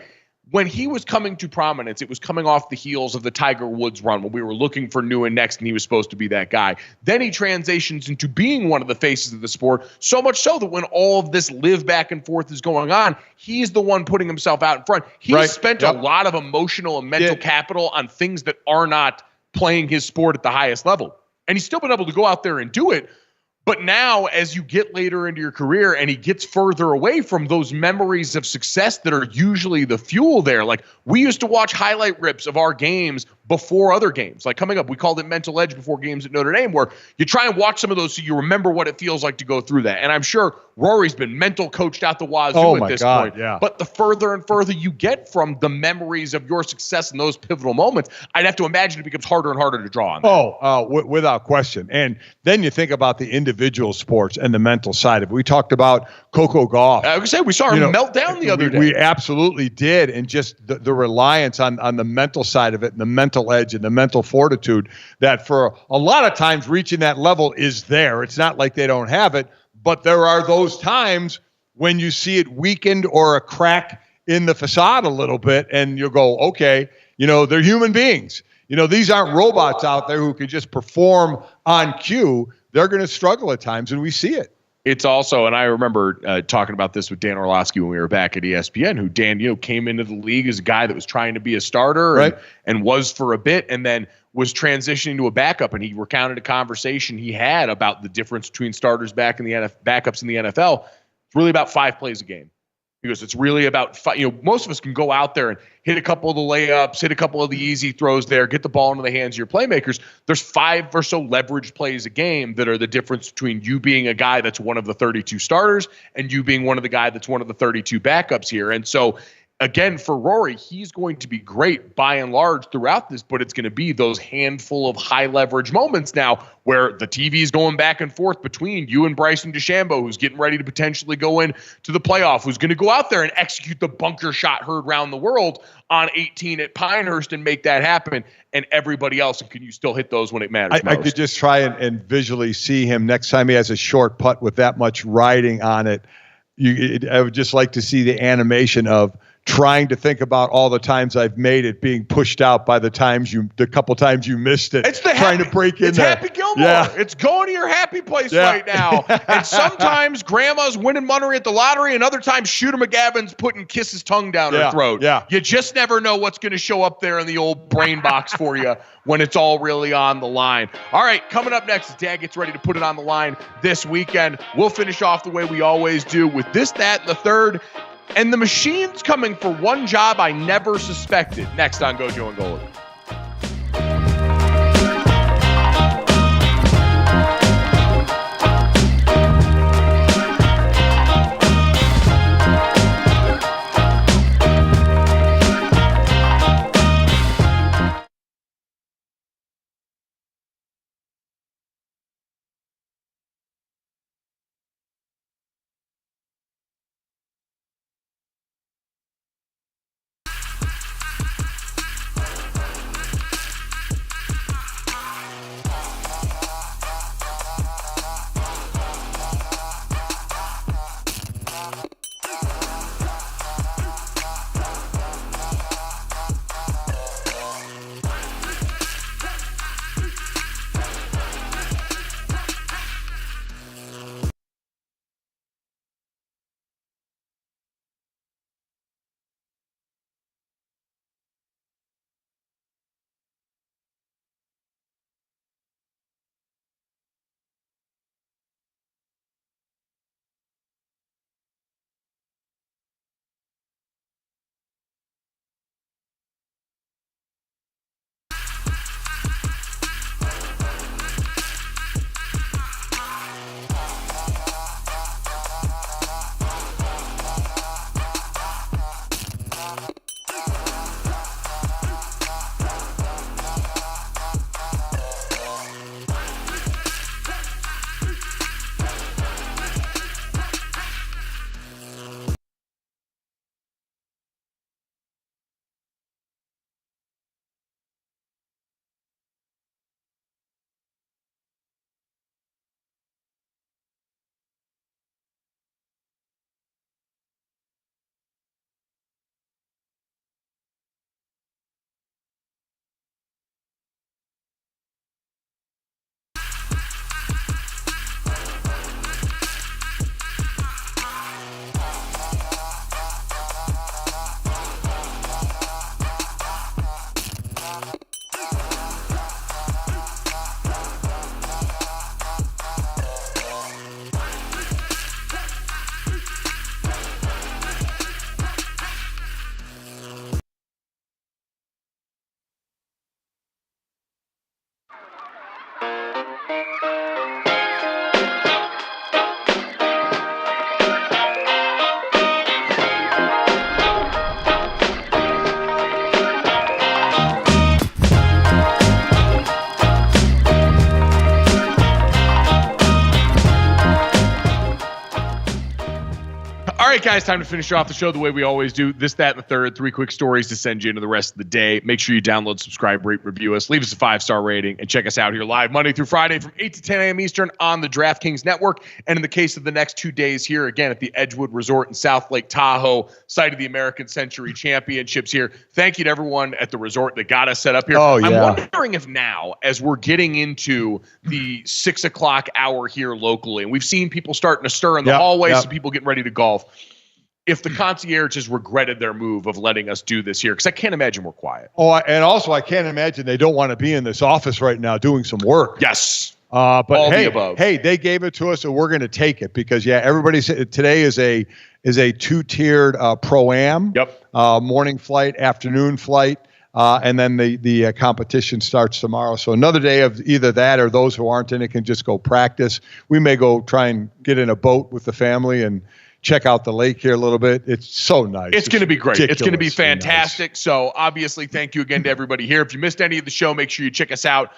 when he was coming to prominence, it was coming off the heels of the Tiger Woods run when we were looking for new and next, and he was supposed to be that guy. Then he transitions into being one of the faces of the sport, so much so that when all of this live back and forth is going on, he's the one putting himself out in front. He's spent a lot of emotional and mental capital on things that are not playing his sport at the highest level. And he's still been able to go out there and do it. But now, as you get later into your career and he gets further away from those memories of success that are usually the fuel there, like we used to watch highlight rips of our games before other games. Like coming up, we called it mental edge before games at Notre Dame, where you try and watch some of those so you remember what it feels like to go through that. And I'm sure Rory's been mental coached out the wazoo at this point. Yeah. But the further and further you get from the memories of your success in those pivotal moments, I'd have to imagine it becomes harder and harder to draw on that. Without question. And then you think about the individual sports and the mental side of it. We talked about Coco Gauff. I was going to say, we saw her melt down the other day. We absolutely did. And just the reliance on the mental side of it and the mental edge and the mental fortitude that for a lot of times reaching that level is there. It's not like they don't have it, but there are those times when you see it weakened or a crack in the facade a little bit and you'll go, okay, they're human beings. These aren't robots out there who can just perform on cue. They're going to struggle at times, and we see it. It's also, and I remember talking about this with Dan Orlovsky when we were back at ESPN, who Dan, came into the league as a guy that was trying to be a starter and was for a bit, and then was transitioning to a backup. And he recounted a conversation he had about the difference between starters back in the backups in the NFL. It's really about 5 plays a game. Because it's really about, most of us can go out there and hit a couple of the layups, hit a couple of the easy throws there, get the ball into the hands of your playmakers. There's 5 or so leverage plays a game that are the difference between you being a guy that's one of the 32 starters and you being one of the guy that's one of the 32 backups here. And so, again, for Rory, he's going to be great by and large throughout this, but it's going to be those handful of high leverage moments now where the TV is going back and forth between you and Bryson DeChambeau, who's getting ready to potentially go in to the playoff, who's going to go out there and execute the bunker shot heard around the world on 18 at Pinehurst and make that happen, and everybody else. And can you still hit those when it matters most? I could just try and visually see him next time he has a short putt with that much riding on it. I would just like to see the animation of trying to think about all the times I've made it being pushed out by the couple times you missed it. It's trying to break in it's there. Happy Gilmore. Yeah. It's going to your happy place right now. And sometimes grandma's winning money at the lottery, and other times Shooter McGavin's putting Kiss's tongue down her throat. Yeah. You just never know what's going to show up there in the old brain box for you when it's all really on the line. All right, coming up next as Dad gets ready to put it on the line this weekend. We'll finish off the way we always do with this, that, and the third. And the machine's coming for one job I never suspected. Next on GoJo and Golic. right, guys, time to finish off the show the way we always do. This, that, and the third. 3 quick stories to send you into the rest of the day. Make sure you download, subscribe, rate, review us, leave us a 5-star rating, and check us out here live Monday through Friday from 8 to 10 a.m. Eastern on the DraftKings Network. And in the case of the next 2 days here, again, at the Edgewood Resort in South Lake Tahoe, site of the American Century Championships here. Thank you to everyone at the resort that got us set up here. Oh, yeah. I'm wondering if now, as we're getting into the 6 o'clock hour here locally, and we've seen people starting to stir in the hallways, some people getting ready to golf, if the concierge has regretted their move of letting us do this here, because I can't imagine we're quiet. Oh, and also I can't imagine they don't want to be in this office right now doing some work. Yes. But all hey, the above. Hey, they gave it to us, so we're going to take it because everybody said today is a 2-tiered pro-am. Yep. Morning flight, afternoon flight, and then the competition starts tomorrow. So another day of either that or those who aren't in it can just go practice. We may go try and get in a boat with the family and check out the lake here a little bit. It's so nice. It's going to be great. It's going to be fantastic. Nice. So obviously, thank you again to everybody here. If you missed any of the show, make sure you check us out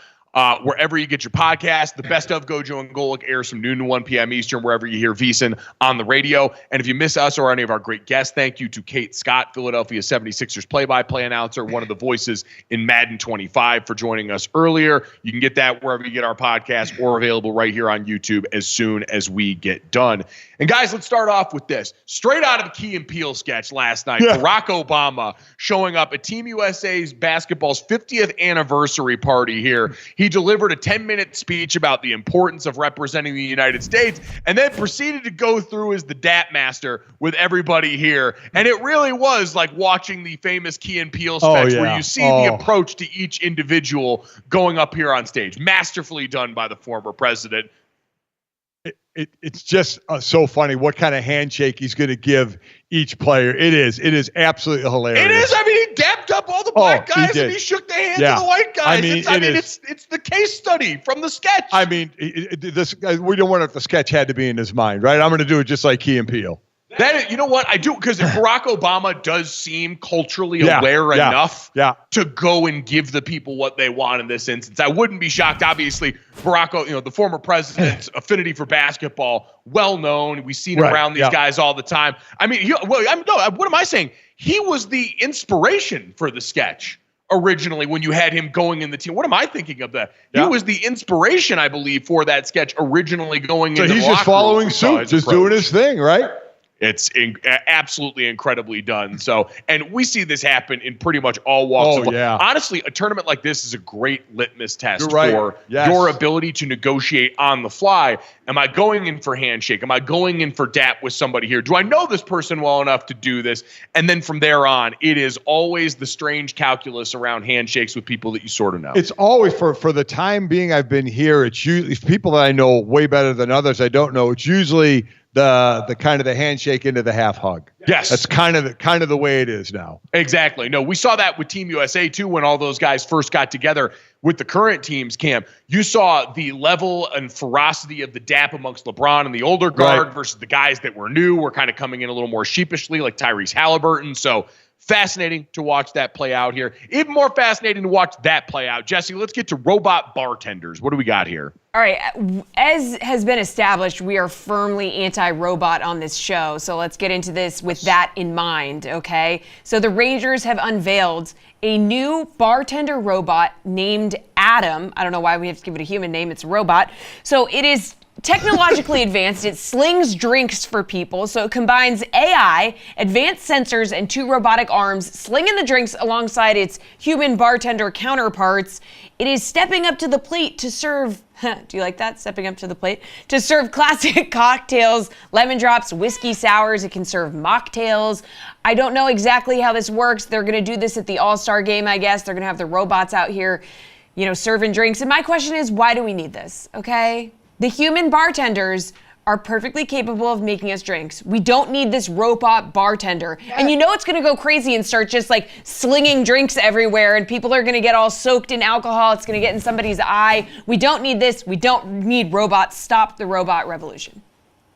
wherever you get your podcast. The best of GoJo and Golic airs from noon to 1 p.m. Eastern, wherever you hear VSiN on the radio. And if you miss us or any of our great guests, thank you to Kate Scott, Philadelphia 76ers play-by-play announcer, one of the voices in Madden 25, for joining us earlier. You can get that wherever you get our podcast or available right here on YouTube as soon as we get done. And guys, let's start off with this. Straight out of the Key and Peele sketch last night, Barack Obama showing up at Team USA's basketball's 50th anniversary party here. He delivered a 10-minute speech about the importance of representing the United States and then proceeded to go through as the DAP master with everybody here. And it really was like watching the famous Key and Peele sketch where you see the approach to each individual going up here on stage. Masterfully done by the former president. It's just so funny what kind of handshake he's going to give each player. It is absolutely hilarious. It is. I mean, he dapped up all the black guys and he shook the hands of the white guys. It's the case study from the sketch. I mean, we don't wonder if the sketch had to be in his mind, right? I'm going to do it just like Key and Peele. You know what? I do, because Barack Obama does seem culturally aware enough to go and give the people what they want in this instance. I wouldn't be shocked. Obviously, Barack, the former president's affinity for basketball, well known. We've seen him around these guys all the time. I mean, what am I saying? He was the inspiration for the sketch originally when you had him going in the team. What am I thinking of that? He was the inspiration, I believe, for that sketch originally going in the locker room. So he's just following suit, just doing his thing, right? It's absolutely incredibly done. So, and we see this happen in pretty much all walks of life. Honestly, a tournament like this is a great litmus test for your ability to negotiate on the fly. Am I going in for handshake? Am I going in for dap with somebody here? Do I know this person well enough to do this? And then from there on, it is always the strange calculus around handshakes with people that you sort of know. It's always, for the time being I've been here, it's usually people that I know way better than others I don't know. It's usually the kind of the handshake into the half hug. Yes. That's kind of the way it is now. Exactly. No, we saw that with Team USA too when all those guys first got together with the current team's camp. You saw the level and ferocity of the dap amongst LeBron and the older guard versus the guys that were new, were kind of coming in a little more sheepishly, like Tyrese Halliburton. So fascinating to watch that play out here. Even more fascinating to watch that play out. Jesse, let's get to robot bartenders. What do we got here? All right. As has been established, we are firmly anti-robot on this show. So let's get into this with that in mind, okay? So the Rangers have unveiled a new bartender robot named Adam. I don't know why we have to give it a human name. It's a robot. So it is technologically advanced. It slings drinks for people. So it combines AI, advanced sensors, and 2 robotic arms, slinging the drinks alongside its human bartender counterparts. It is stepping up to the plate to serve, do you like that? Stepping up to the plate? To serve classic cocktails, lemon drops, whiskey sours. It can serve mocktails. I don't know exactly how this works. They're going to do this at the All-Star game, I guess. They're going to have the robots out here, serving drinks. And my question is, why do we need this? Okay? The human bartenders are perfectly capable of making us drinks. We don't need this robot bartender. And it's gonna go crazy and start just like slinging drinks everywhere and people are gonna get all soaked in alcohol. It's gonna get in somebody's eye. We don't need this. We don't need robots. Stop the robot revolution.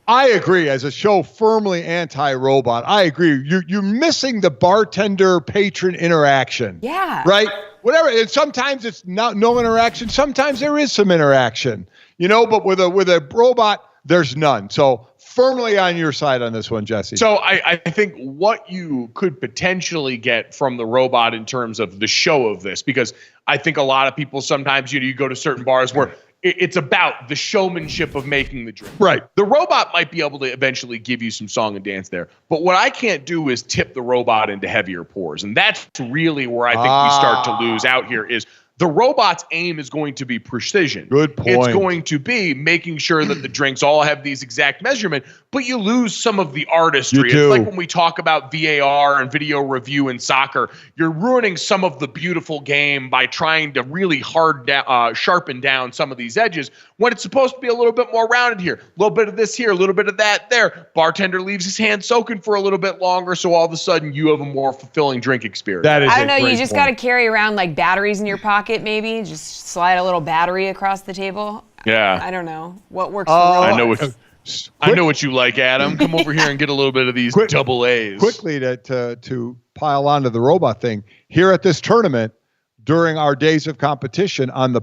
I agree. As a show firmly anti-robot, I agree. You're missing the bartender-patron interaction. Yeah. Right? Whatever. And sometimes it's no interaction. Sometimes there is some interaction. But with a robot, there's none. So firmly on your side on this one, Jesse. So I think what you could potentially get from the robot in terms of the show of this, because I think a lot of people sometimes, you go to certain bars where it's about the showmanship of making the drink. Right. The robot might be able to eventually give you some song and dance there. But what I can't do is tip the robot into heavier pours. And that's really where I think we start to lose out here is the robot's aim is going to be precision. Good point. It's going to be making sure that the drinks all have these exact measurement, but you lose some of the artistry. You do. It's like when we talk about VAR and video review in soccer, you're ruining some of the beautiful game by trying to really sharpen down some of these edges when it's supposed to be a little bit more rounded here. A little bit of this here, a little bit of that there. Bartender leaves his hand soaking for a little bit longer, so all of a sudden you have a more fulfilling drink experience. That is I don't know. You just got to point. carry around like batteries in your pocket, maybe. Just slide a little battery across the table. Yeah. I don't know what works. For robots. I know what you like, Adam. Come over here and get a little bit of these double A's. Quickly to pile onto the robot thing. Here at this tournament, during our days of competition on the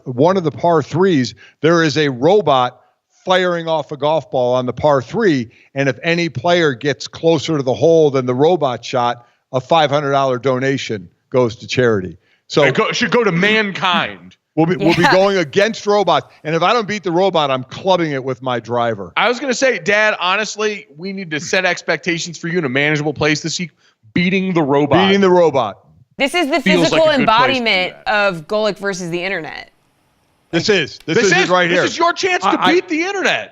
one of the par threes, there is a robot firing off a golf ball on the par three. And if any player gets closer to the hole than the robot shot, a $500 donation goes to charity. So it should go to mankind. We'll be going against robots. And if I don't beat the robot, I'm clubbing it with my driver. I was going to say, Dad, honestly, we need to set expectations for you in a manageable place this week. Beating the robot. Beating the robot. This is the Feels physical like a good place to do embodiment that. of Golic versus the internet. This is it right here. This is your chance to beat the internet.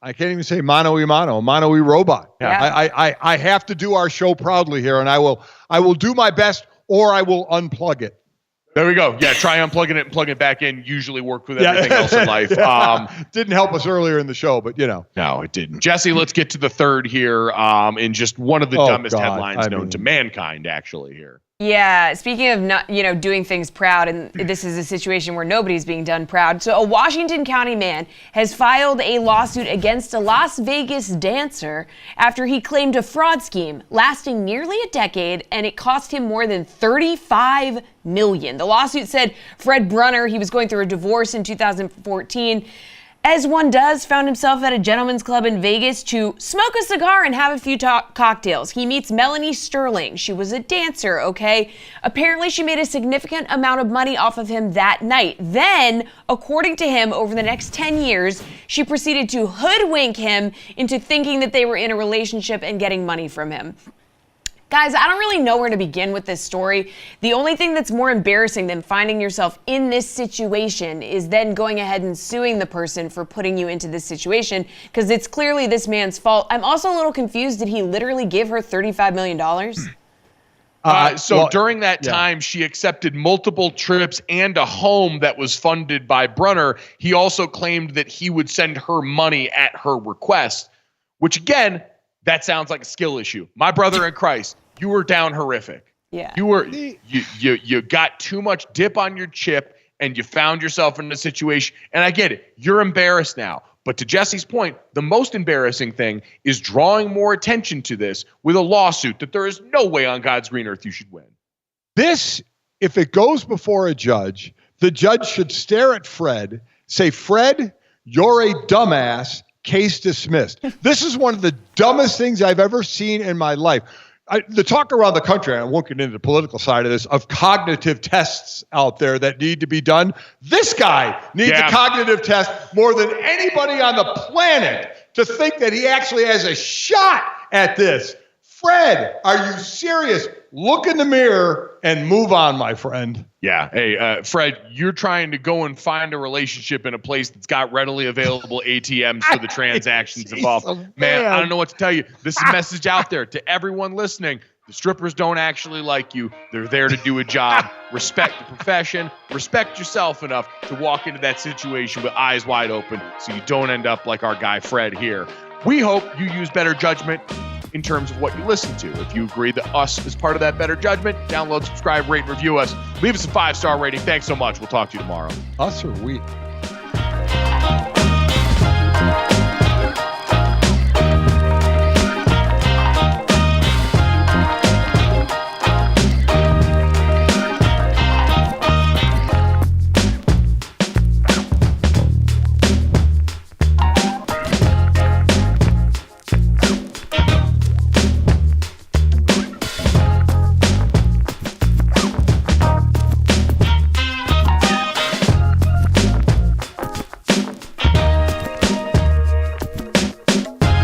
I can't even say mono e robot. Yeah. I have to do our show proudly here, and I will do my best, or I will unplug it. There we go. Yeah, try unplugging it and plugging it back in. Usually work with everything else in life. Didn't help us earlier in the show, but No, it didn't. Jesse, let's get to the third here in just one of the dumbest headlines known to mankind, actually, here. Yeah, speaking of not, doing things proud, and this is a situation where nobody's being done proud. So a Washington County man has filed a lawsuit against a Las Vegas dancer after he claimed a fraud scheme lasting nearly a decade, and it cost him more than $35 million. The lawsuit said Fred Brunner, he was going through a divorce in 2014, as one does, found himself at a gentleman's club in Vegas to smoke a cigar and have a few cocktails. He meets Melanie Sterling. She was a dancer, okay? Apparently, she made a significant amount of money off of him that night. Then, according to him, over the next 10 years, she proceeded to hoodwink him into thinking that they were in a relationship and getting money from him. Guys, I don't really know where to begin with this story. The only thing that's more embarrassing than finding yourself in this situation is then going ahead and suing the person for putting you into this situation, because it's clearly this man's fault. I'm also a little confused. Did he literally give her $35 million? During that time, she accepted multiple trips and a home that was funded by Brunner. He also claimed that he would send her money at her request, which again, that sounds like a skill issue. My brother in Christ, you were down horrific. Yeah. You got too much dip on your chip and you found yourself in a situation. And I get it. You're embarrassed now. But to Jesse's point, the most embarrassing thing is drawing more attention to this with a lawsuit that there is no way on God's green earth you should win. This, if it goes before a judge, the judge should stare at Fred, say, Fred, you're a dumbass, case dismissed. This is one of the dumbest things I've ever seen in my life. The talk around the country, I won't get into the political side of this, of cognitive tests out there that need to be done. This guy needs a cognitive test more than anybody on the planet to think that he actually has a shot at this. Fred, are you serious? Look in the mirror and move on, my friend. Yeah. Hey, Fred, you're trying to go and find a relationship in a place that's got readily available ATMs for the transactions involved. Man, I don't know what to tell you. This is a message out there to everyone listening. The strippers don't actually like you. They're there to do a job. Respect the profession. Respect yourself enough to walk into that situation with eyes wide open so you don't end up like our guy Fred here. We hope you use better judgment in terms of what you listen to. If you agree that us is part of that better judgment, download, subscribe, rate, and review us. Leave us a 5-star rating. Thanks so much. We'll talk to you tomorrow. Us or we?